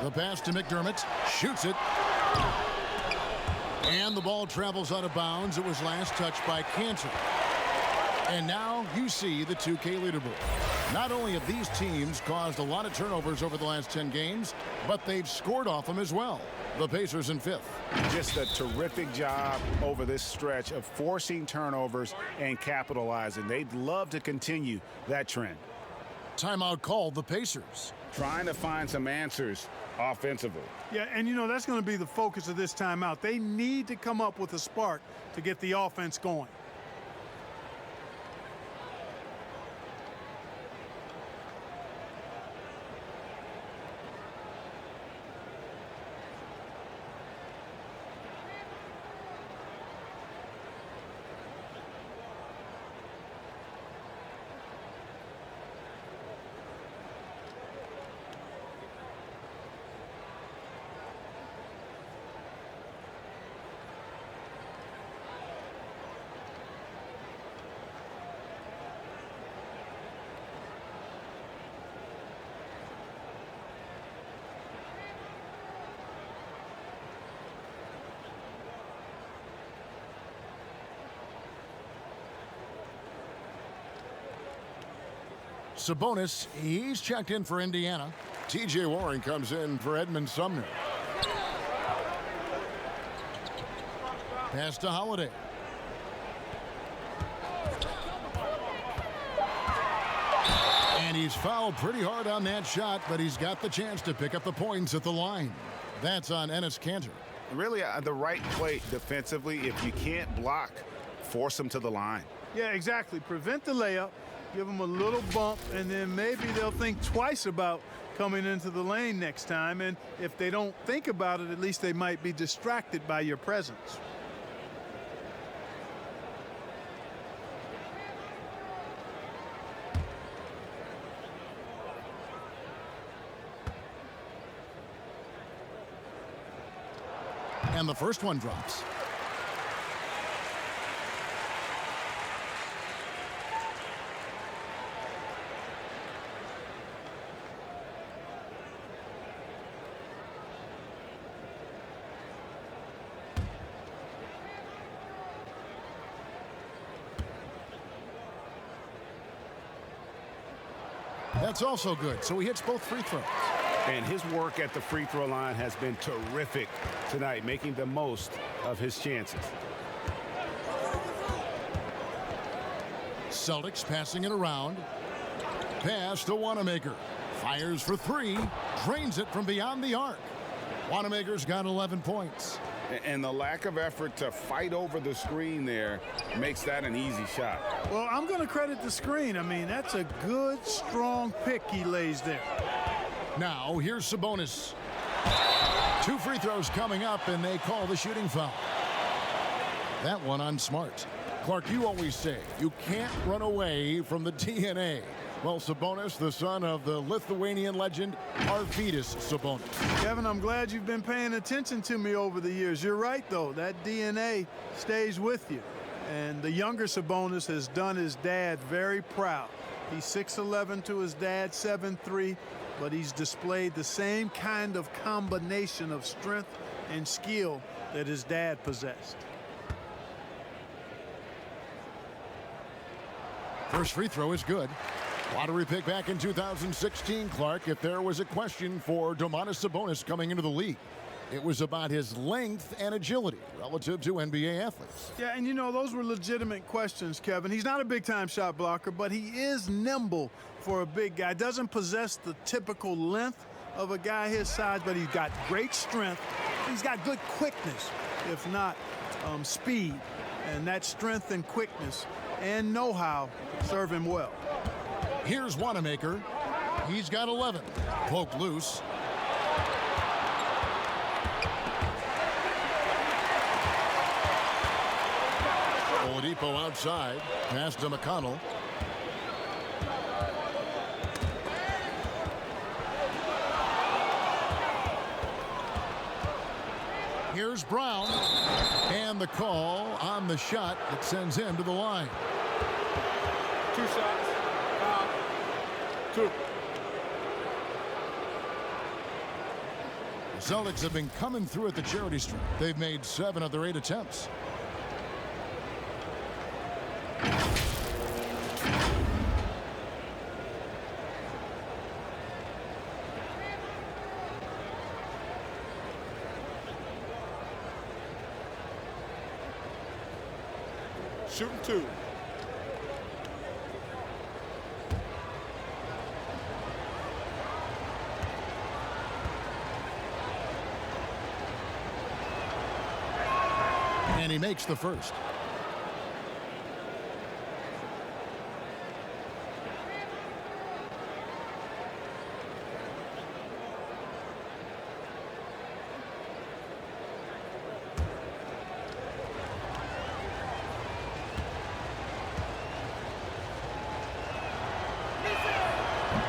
The pass to McDermott. Shoots it. And the ball travels out of bounds. It was last touched by Cantor. And now you see the 2K leaderboard. Not only have these teams caused a lot of turnovers over the last 10 games, but they've scored off them as well. The Pacers in 5th. Just a terrific job over this stretch of forcing turnovers and capitalizing. They'd love to continue that trend. Timeout called the Pacers. Trying to find some answers offensively. Yeah, and you know, that's going to be the focus of this timeout. They need to come up with a spark to get the offense going. Sabonis, he's checked in for Indiana. T.J. Warren comes in for Edmund Sumner. Pass to Holiday. And he's fouled pretty hard on that shot, but he's got the chance to pick up the points at the line. That's on Enes Kanter. Really the right play defensively. If you can't block, force them to the line. Yeah, exactly. Prevent the layup. Give them a little bump, and then maybe they'll think twice about coming into the lane next time. And if they don't think about it, at least they might be distracted by your presence. And the first one drops. That's also good. So he hits both free throws. And his work at the free throw line has been terrific tonight, making the most of his chances. Celtics passing it around. Pass to Wanamaker. Fires for three. Drains it from beyond the arc. Wanamaker's got 11 points. And the lack of effort to fight over the screen there makes that an easy shot. Well, I'm going to credit the screen. I mean, that's a good, strong pick he lays there. Now, here's Sabonis. 2 free throws coming up, and they call the shooting foul. That one on Smart. Clark, you always say you can't run away from the DNA. Well, Sabonis, the son of the Lithuanian legend, Arvydas Sabonis. Kevin, I'm glad you've been paying attention to me over the years. You're right, though. That DNA stays with you. And the younger Sabonis has done his dad very proud. He's 6'11" to his dad, 7'3", but he's displayed the same kind of combination of strength and skill that his dad possessed. First free throw is good. Lottery pick back in 2016, Clark. If there was a question for Domantas Sabonis coming into the league, it was about his length and agility relative to NBA athletes. Yeah, and you know, those were legitimate questions, Kevin. He's not a big-time shot blocker, but he is nimble for a big guy. Doesn't possess the typical length of a guy his size, but he's got great strength. He's got good quickness, if not speed. And that strength and quickness and know-how serve him well. Here's Wanamaker. He's got 11. Poked loose. Oladipo outside. Pass to McConnell. Here's Brown. And the call on the shot that sends him to the line. 2 shots. Foul. 2. The Celtics have been coming through at the charity stripe. They've made 7 of their 8 attempts. Shooting 2. And he makes the first.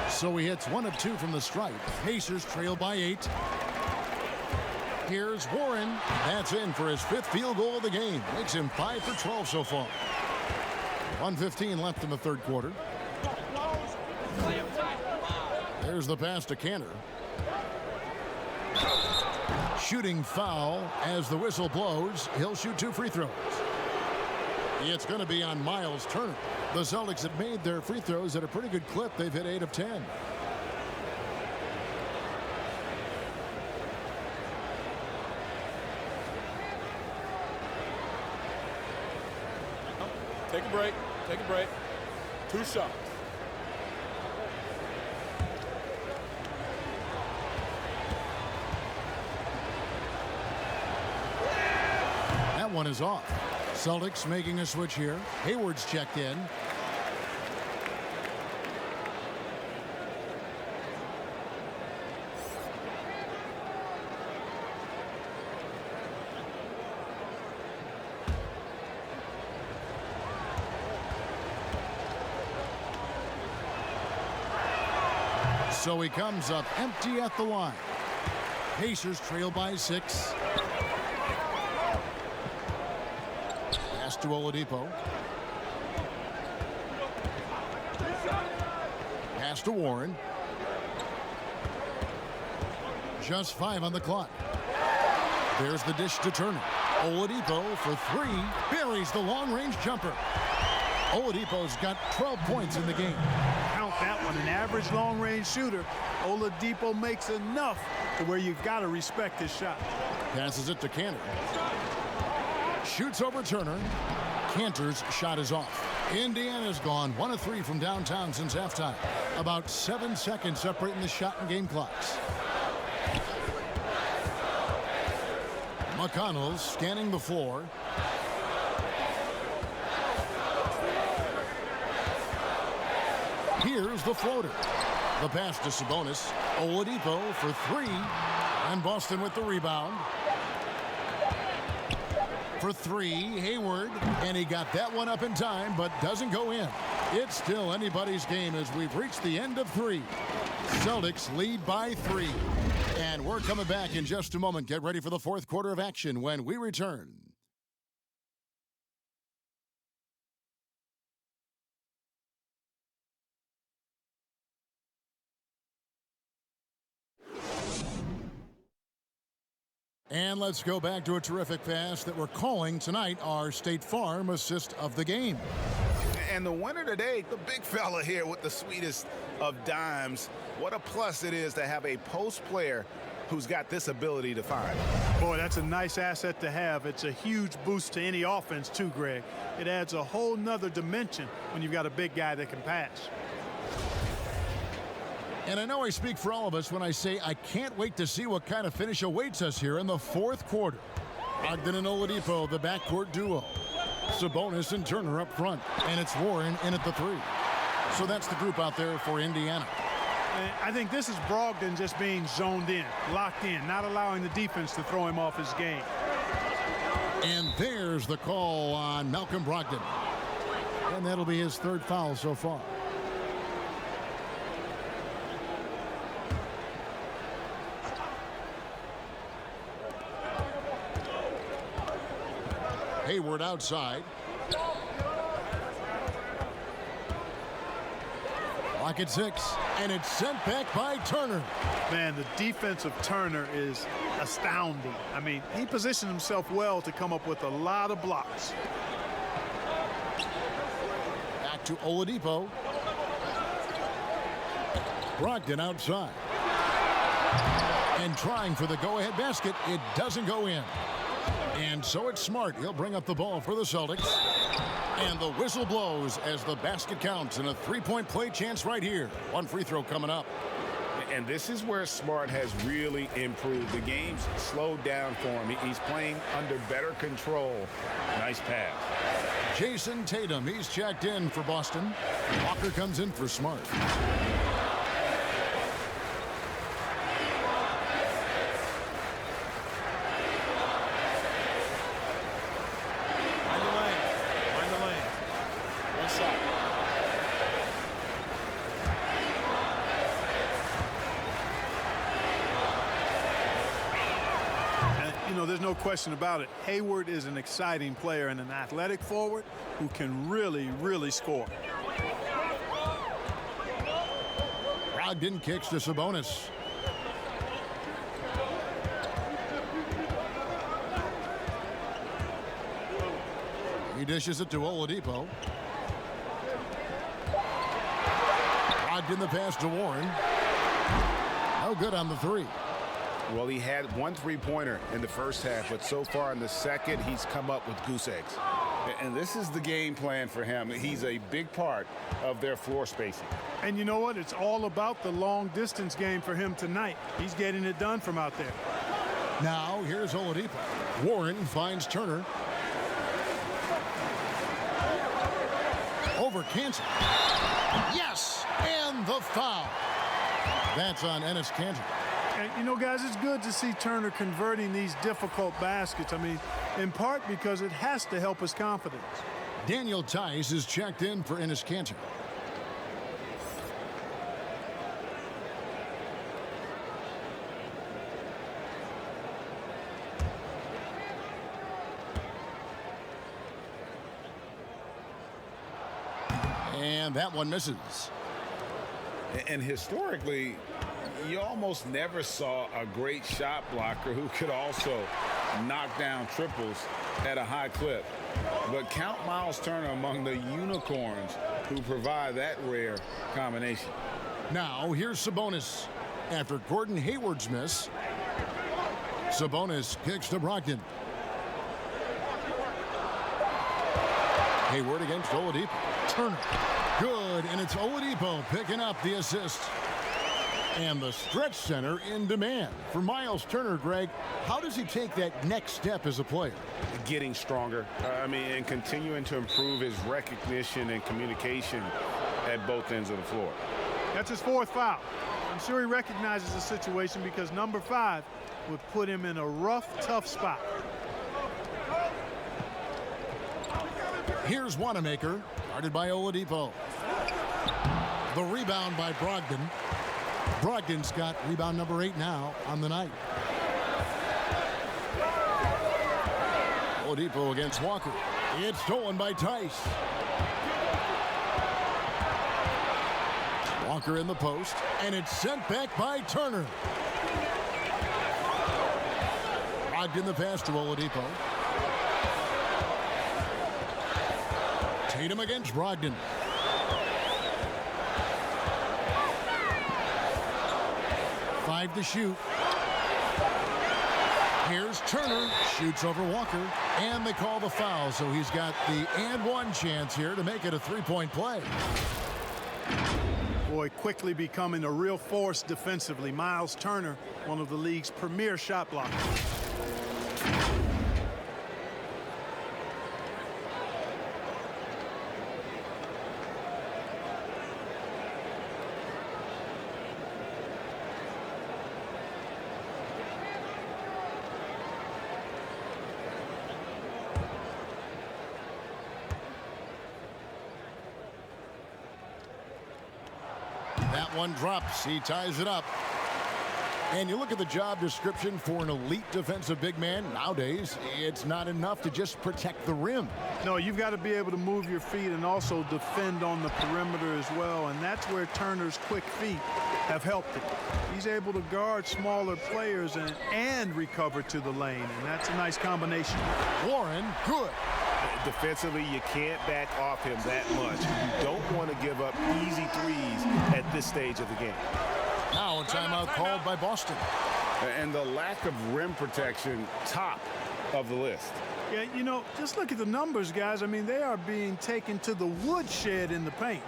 So he hits 1 of 2 from the stripe. Pacers trail by 8. Here's Warren. That's in for his 5th field goal of the game. Makes him 5 for 12 so far. 1:15 left in the third quarter. There's the pass to Cantor. Shooting foul as the whistle blows. He'll shoot 2 free throws. It's going to be on Myles Turner. The Celtics have made their free throws at a pretty good clip. They've hit 8 of 10. Take a break. Take a break. 2 shots. That one is off. Celtics making a switch here. Hayward's checked in. So he comes up empty at the line. Pacers trail by 6. Pass to Oladipo. Pass to Warren. Just 5 on the clock. There's the dish to Turner. Oladipo for 3. Buries the long-range jumper. Oladipo's got 12 points in the game. Count that one. An average long-range shooter. Oladipo makes enough to where you've got to respect his shot. Passes it to Cantor. Shoots over Turner. Cantor's shot is off. Indiana's gone 1 of 3 from downtown since halftime. About 7 seconds separating the shot and game clocks. McConnell's scanning the floor. Here's the floater. The pass to Sabonis. Oladipo for 3. And Boston with the rebound. For 3, Hayward. And he got that one up in time, but doesn't go in. It's still anybody's game as we've reached the end of 3. Celtics lead by 3. And we're coming back in just a moment. Get ready for the fourth quarter of action when we return. And let's go back to a terrific pass that we're calling tonight our State Farm assist of the game. And the winner today, the big fella here with the sweetest of dimes. What a plus it is to have a post player who's got this ability to find. Boy, that's a nice asset to have. It's a huge boost to any offense too, Greg. It adds a whole nother dimension when you've got a big guy that can pass. And I know I speak for all of us when I say I can't wait to see what kind of finish awaits us here in the fourth quarter. Ogden and Oladipo, the backcourt duo. Sabonis and Turner up front. And it's Warren in at the 3. So that's the group out there for Indiana. And I think this is Brogdon just being zoned in, locked in, not allowing the defense to throw him off his game. And there's the call on Malcolm Brogdon. And that'll be his 3rd foul so far. Hayward outside. Clock at 6, and it's sent back by Turner. Man, the defense of Turner is astounding. I mean, he positioned himself well to come up with a lot of blocks. Back to Oladipo. Brogdon outside. And trying for the go-ahead basket. It doesn't go in. And so it's Smart. He'll bring up the ball for the Celtics. And the whistle blows as the basket counts and a 3-point play chance right here. One free throw coming up. And this is where Smart has really improved. The game's slowed down for him. He's playing under better control. Nice pass. Jason Tatum, he's checked in for Boston. Walker comes in for Smart. There's no question about it. Hayward is an exciting player and an athletic forward who can really, really score. Brogdon kicks to Sabonis. He dishes it to Oladipo. Brogdon the pass to Warren. No good on the 3. Well, he had 1 3-pointer in the first half, but so far in the second, he's come up with goose eggs. And this is the game plan for him. He's a big part of their floor spacing. And you know what? It's all about the long-distance game for him tonight. He's getting it done from out there. Now, here's Oladipo. Warren finds Turner. Over Cantor. Yes! And the foul. That's on Enes Kanter. And, you know, guys, it's good to see Turner converting these difficult baskets. I mean, in part because it has to help his confidence. Daniel Tice is checked in for Enes Kanter. And that one misses. And historically, you almost never saw a great shot blocker who could also knock down triples at a high clip. But count Myles Turner among the unicorns who provide that rare combination. Now here's Sabonis. After Gordon Hayward's miss, Sabonis kicks to Brogdon. Hayward against Oladipo. Turner. Good, and it's Oladipo picking up the assist. And the stretch center in demand. For Myles Turner, Greg, how does he take that next step as a player? Getting stronger, and continuing to improve his recognition and communication at both ends of the floor. That's his 4th foul. I'm sure he recognizes the situation because number 5 would put him in a rough, tough spot. Here's Wanamaker, guarded by Oladipo. The rebound by Brogdon. Brogdon's got rebound number 8 now on the night. Oladipo against Walker. It's stolen by Tice. Walker in the post, and it's sent back by Turner. Brogdon the pass to Oladipo. Tatum against Brogdon. Five to shoot. Here's Turner, shoots over Walker, and they call the foul, so he's got the and one chance here to make it a three-point play. Boy, quickly becoming a real force defensively. Myles Turner, one of the league's premier shot blockers. That one drops. He ties it up. And you look at the job description for an elite defensive big man. Nowadays, it's not enough to just protect the rim. No, you've got to be able to move your feet and also defend on the perimeter as well. And that's where Turner's quick feet have helped him. He's able to guard smaller players and recover to the lane. And that's a nice combination. Warren, good. Defensively, you can't back off him that much. You don't want to give up easy threes at this stage of the game. Now a timeout called by Boston. And the lack of rim protection, top of the list. Yeah, you know, just look at the numbers, guys. I mean, they are being taken to the woodshed in the paint.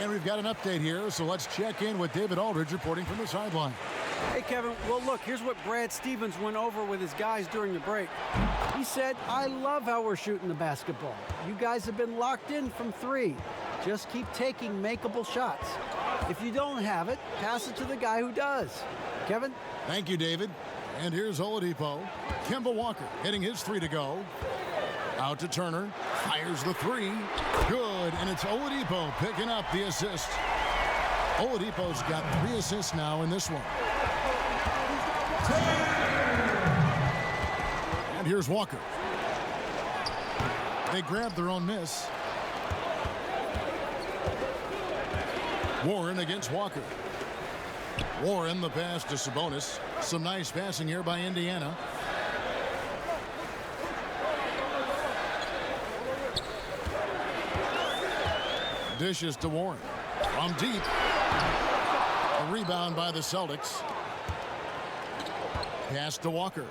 And we've got an update here, so let's check in with David Aldridge reporting from the sideline. Hey, Kevin. Well, look, here's what Brad Stevens went over with his guys during the break. He said, I love how we're shooting the basketball. You guys have been locked in from three. Just keep taking makeable shots. If you don't have it, pass it to the guy who does. Kevin? Thank you, David. And here's Oladipo. Kemba Walker hitting his three to go. Out to Turner. Fires the three. Good. And it's Oladipo picking up the assist. Oladipo's got 3 assists now in this one. And here's Walker. They grabbed their own miss. Warren against Walker. Warren the pass to Sabonis. Some nice passing here by Indiana. Dishes to Warren. From deep. The rebound by the Celtics. Pass to Walker.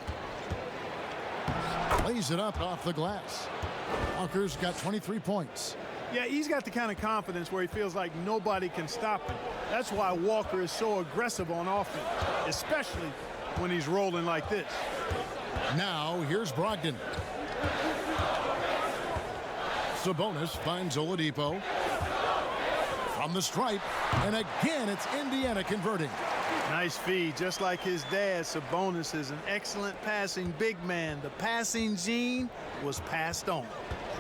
Lays it up off the glass. Walker's got 23 points. Yeah, he's got the kind of confidence where he feels like nobody can stop him. That's why Walker is so aggressive on offense, especially when he's rolling like this. Now, here's Brogdon. Sabonis finds Oladipo from the stripe, and again, it's Indiana converting. Nice feed, just like his dad. Sabonis is an excellent passing big man. The passing gene was passed on.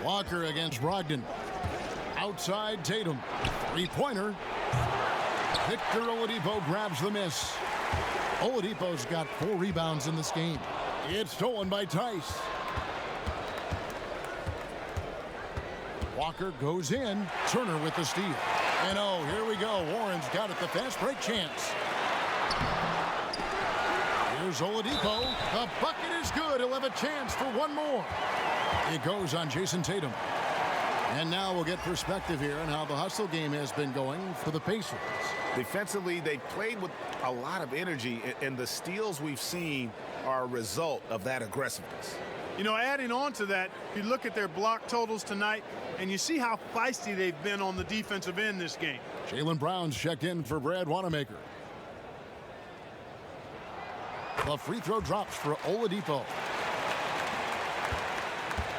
Walker against Brogdon. Outside Tatum. Three-pointer. Victor Oladipo grabs the miss. Oladipo's got 4 rebounds in this game. It's stolen by Tice. Walker goes in. Turner with the steal. And oh, here we go. Warren's got it. The fast break chance. Here's Oladipo. The bucket is good. He'll have a chance for one more. It goes on Jason Tatum. And now we'll get perspective here on how the hustle game has been going for the Pacers. Defensively, they played with a lot of energy, and the steals we've seen are a result of that aggressiveness. You know, adding on to that, you look at their block totals tonight, and you see how feisty they've been on the defensive end this game. Jaylen Brown's checked in for Brad Wanamaker. The free throw drops for Oladipo.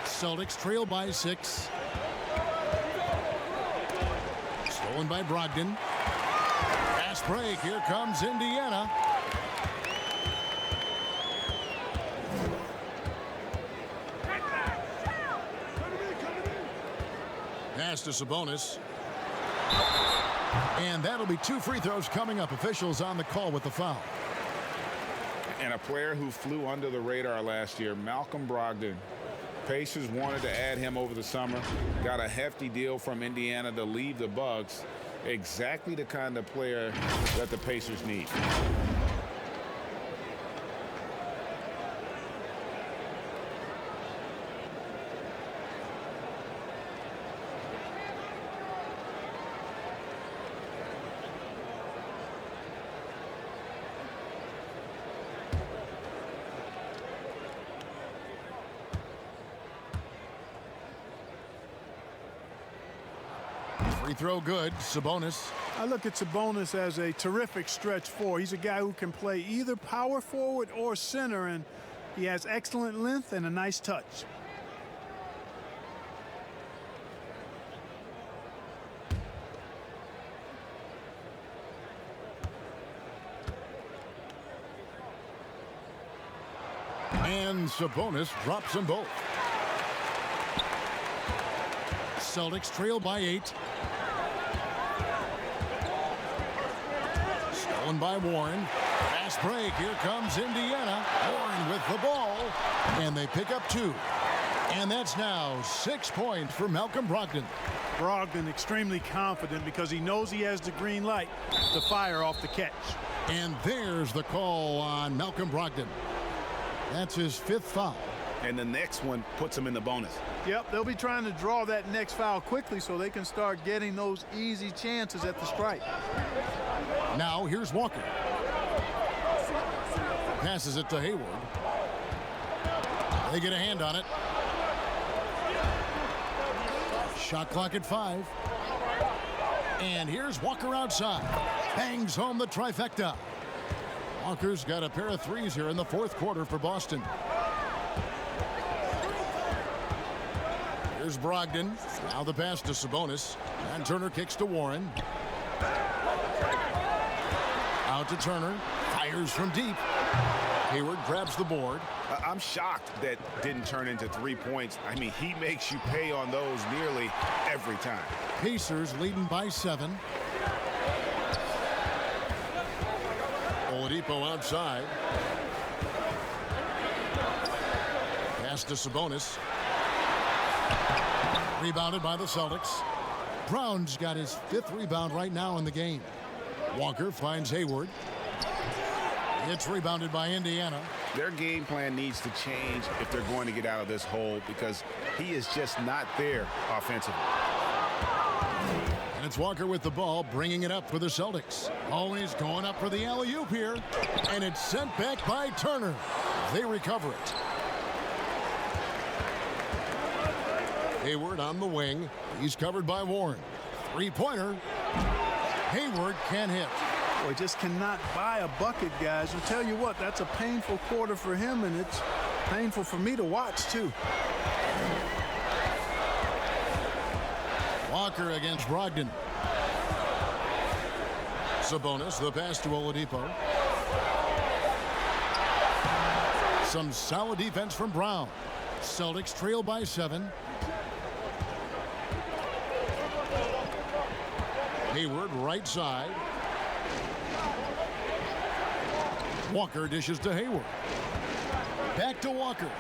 Celtics trail by 6. Stolen by Brogdon. Fast break. Here comes Indiana. Pass to Sabonis. And that'll be 2 free throws coming up. Officials on the call with the foul. And a player who flew under the radar last year, Malcolm Brogdon. Pacers wanted to add him over the summer. Got a hefty deal from Indiana to leave the Bucks. Exactly the kind of player that the Pacers need. Free throw good. Sabonis. I look at Sabonis as a terrific stretch 4. He's a guy who can play either power forward or center, and he has excellent length and a nice touch. And Sabonis drops them both. Celtics trail by 8. Stolen by Warren. Fast break. Here comes Indiana. Warren with the ball. And they pick up 2. And that's now 6 points for Malcolm Brogdon. Brogdon extremely confident because he knows he has the green light to fire off the catch. And there's the call on Malcolm Brogdon. That's his 5th foul. And the next one puts him in the bonus. Yep, they'll be trying to draw that next foul quickly so they can start getting those easy chances at the stripe. Now here's Walker. Passes it to Hayward. They get a hand on it. Shot clock at 5. And here's Walker outside. Bangs home the trifecta. Walker's got a pair of threes here in the 4th quarter for Boston. Here's Brogdon. Now the pass to Sabonis. And Turner kicks to Warren. Out to Turner. Fires from deep. Hayward grabs the board. I'm shocked that didn't turn into 3 points. I mean, he makes you pay on those nearly every time. Pacers leading by 7. Oladipo outside. Pass to Sabonis. Rebounded by the Celtics. Brown's got his 5th rebound right now in the game. Walker finds Hayward. It's rebounded by Indiana. Their game plan needs to change if they're going to get out of this hole because he is just not there offensively. And it's Walker with the ball, bringing it up for the Celtics. Always going up for the alley-oop here. And it's sent back by Turner. They recover it. Hayward on the wing. He's covered by Warren. Three-pointer. Hayward can't hit. Boy, just cannot buy a bucket, guys. I'll tell you what, that's a painful quarter for him, and it's painful for me to watch, too. Walker against Brogdon. Sabonis, the pass to Oladipo. Some solid defense from Brown. Celtics trail by 7. Hayward right side. Walker dishes to Hayward. Back to Walker.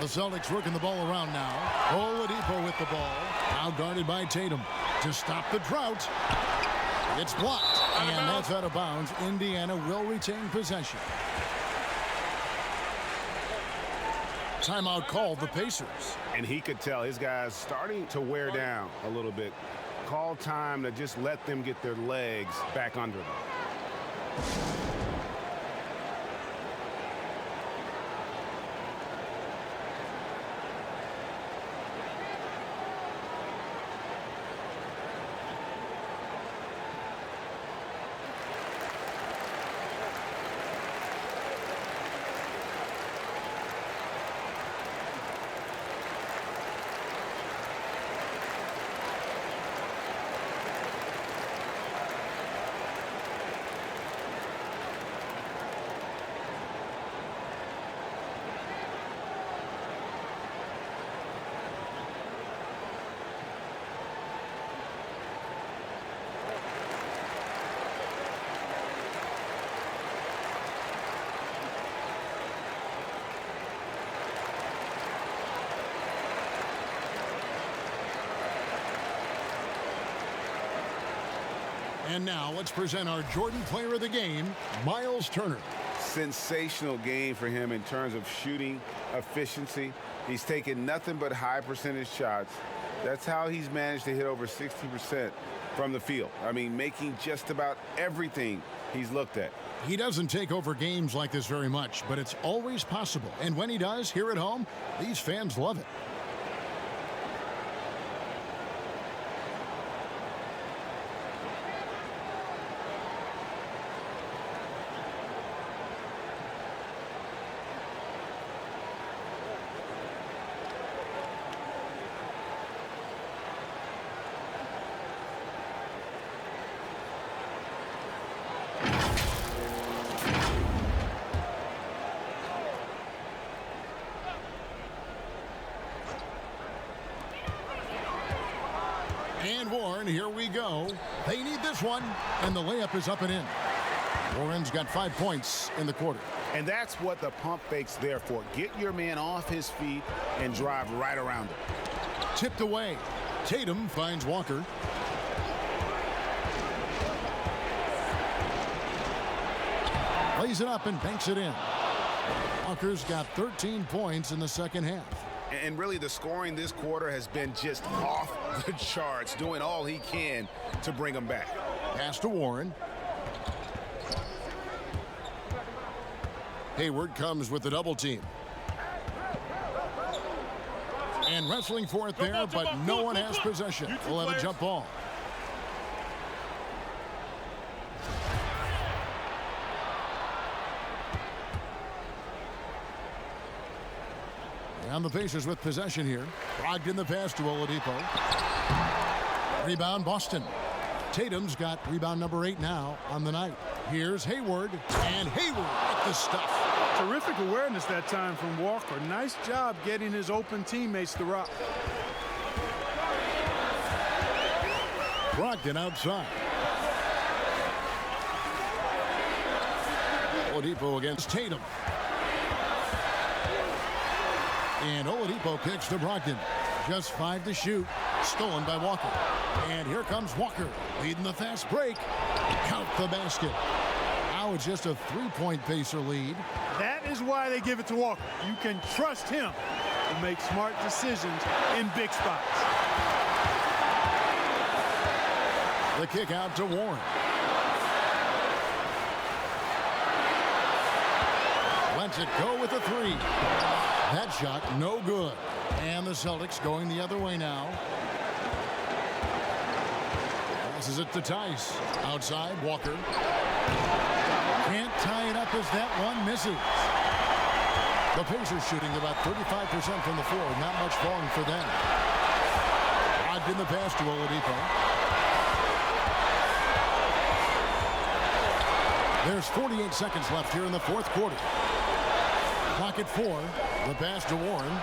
The Celtics working the ball around now. Oladipo with the ball. Now guarded by Tatum. To stop the drought. It's blocked. And that's out of bounds. Indiana will retain possession. Timeout called the Pacers. And he could tell his guys starting to wear down a little bit. Call time to just let them get their legs back under them. And now let's present our Jordan Player of the Game, Myles Turner. Sensational game for him in terms of shooting efficiency. He's taken nothing but high percentage shots. That's how he's managed to hit over 60% from the field. I mean, making just about everything he's looked at. He doesn't take over games like this very much, but it's always possible. And when he does, here at home, these fans love it. And Warren, here we go. They need this one, and the layup is up and in. Warren's got 5 points in the quarter. And that's what the pump fake's there for. Get your man off his feet and drive right around him. Tipped away. Tatum finds Walker. Lays it up and banks it in. Walker's got 13 points in the second half. And really, the scoring this quarter has been just off the charts, doing all he can to bring them back. Pass to Warren. Hayward comes with the double team. And wrestling for it there, but no one has possession. We'll have a jump ball. And the Pacers with possession here. Brogdon the pass to Oladipo. Rebound Boston. Tatum's got rebound number 8 now on the night. Here's Hayward, and Hayward at the stuff. Terrific awareness that time from Walker. Nice job getting his open teammates to rock. Brogdon outside. Oladipo against Tatum. And Oladipo kicks to Brogdon. Just 5 to shoot. Stolen by Walker. And here comes Walker, leading the fast break. Count the basket. Now it's just a 3-point Pacer lead. That is why they give it to Walker. You can trust him to make smart decisions in big spots. The kick out to Warren. Lets it go with the three. That shot no good. And the Celtics going the other way now. Passes it to Tice. Outside, Walker. Can't tie it up as that one misses. The Pacers shooting about 35% from the floor. Not much falling for them. Odd in the pass to Oladipo. There's 48 seconds left here in the fourth quarter. Clock at 4. The pass to Warren.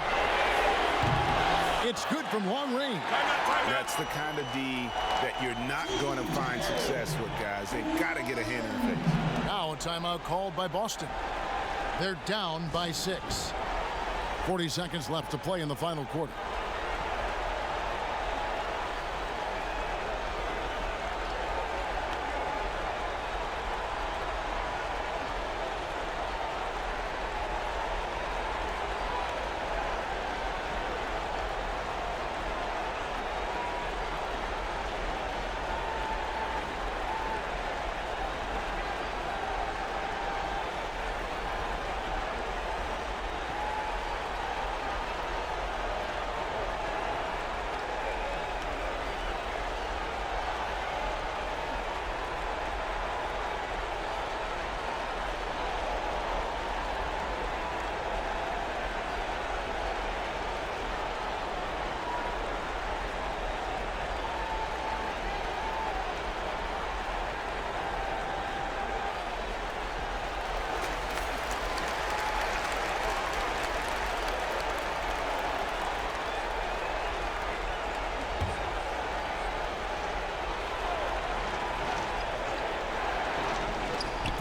It's good from long range. That's the kind of D that you're not going to find success with, guys. They've got to get a hand in the face. Now a timeout called by Boston. They're down by 6. 40 seconds left to play in the final quarter.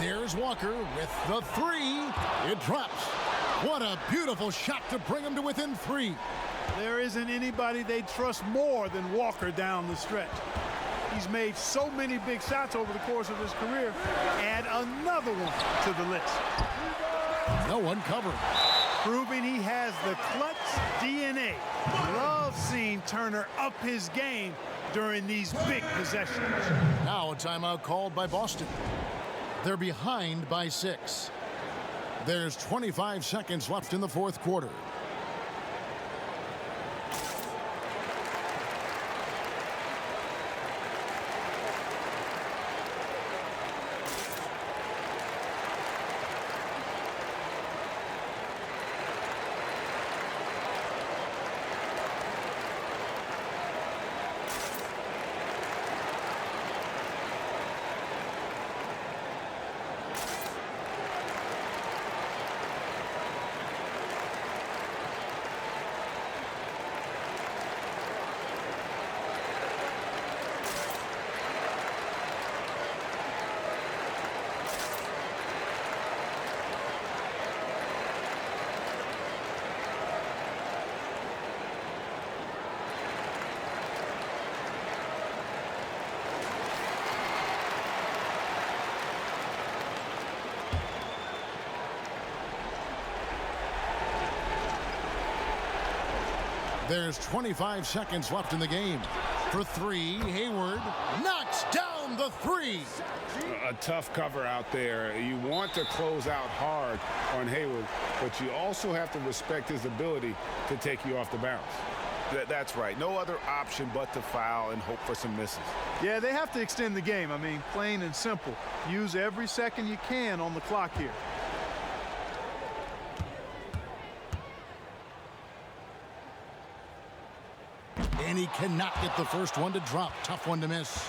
There's Walker with the three. It drops. What a beautiful shot to bring him to within 3. There isn't anybody they trust more than Walker down the stretch. He's made so many big shots over the course of his career. Add another one to the list. No one covered. Proving he has the clutch DNA. Love seeing Turner up his game during these big possessions. Now a timeout called by Boston. They're behind by 6. There's 25 seconds left in the fourth quarter. There's 25 seconds left in the game. For 3, Hayward knocks down the 3. A tough cover out there. You want to close out hard on Hayward, but you also have to respect his ability to take you off the bounce. That's right. No other option but to foul and hope for some misses. Yeah, they have to extend the game. I mean, plain and simple. Use every second you can on the clock here. And he cannot get the first one to drop. Tough one to miss.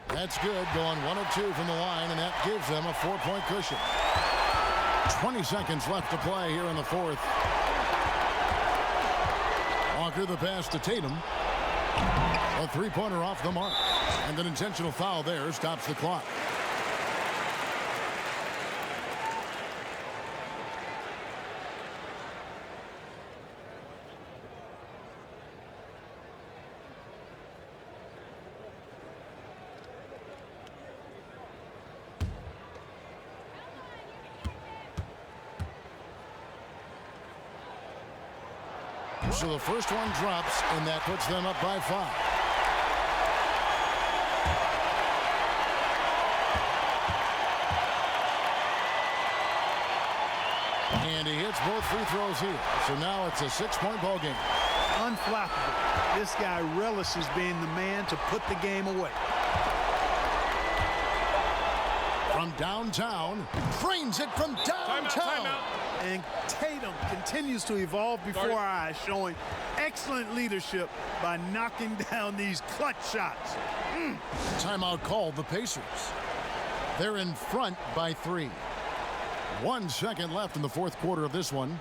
That's good, going 1 of 2 from the line, and that gives them a 4-point cushion. 20 seconds left to play here in the fourth. Walker the pass to Tatum. A three-pointer off the mark. And an intentional foul there stops the clock. So the first one drops, and that puts them up by 5. And he hits both free throws here. So now it's a 6-point ball game. Unflappable. This guy relishes being the man to put the game away. From downtown, drains it from downtown. Timeout. And Tatum continues to evolve before our eyes, showing excellent leadership by knocking down these clutch shots. Timeout called the Pacers. They're in front by 3. 1 second left in the fourth quarter of this one.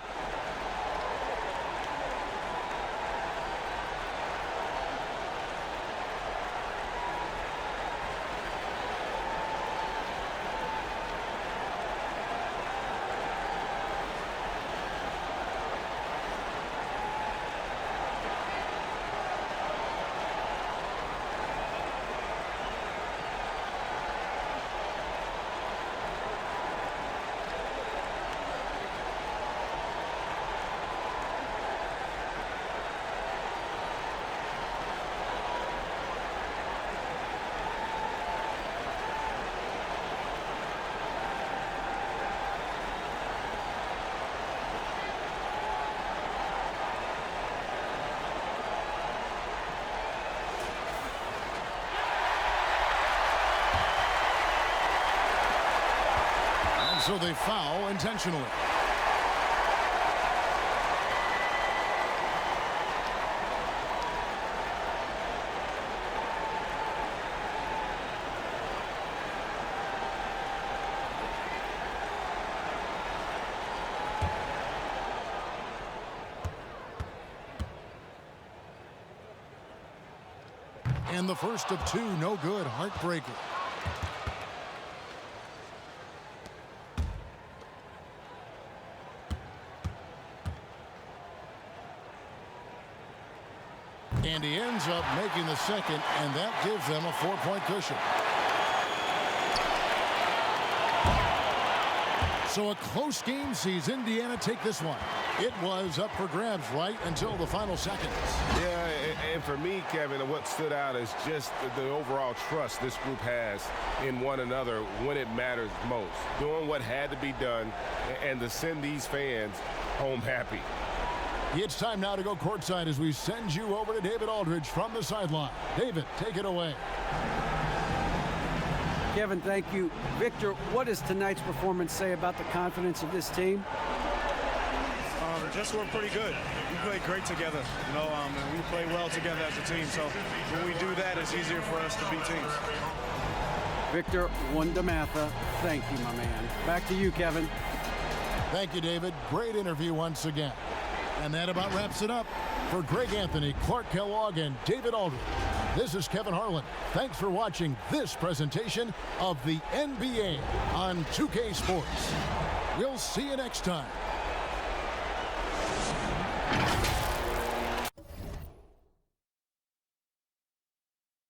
So they foul intentionally. And the first of 2, no good. Heartbreaker. And he ends up making the second, and that gives them a 4-point cushion. So a close game sees Indiana take this one. It was up for grabs right until the final seconds. Yeah, and for me, Kevin, what stood out is just the overall trust this group has in one another when it matters most. Doing what had to be done and to send these fans home happy. It's time now to go courtside as we send you over to David Aldridge from the sideline. David, take it away. Kevin, thank you. Victor, what does tonight's performance say about the confidence of this team? Just we're pretty good. We play great together, you know, and we play well together as a team. So when we do that, it's easier for us to beat teams. Victor Wondermatha, thank you, my man. Back to you, Kevin. Thank you, David. Great interview once again. And that about wraps it up. For Greg Anthony, Clark Kellogg, and David Aldridge, this is Kevin Harlan. Thanks for watching this presentation of the NBA on 2K Sports. We'll see you next time.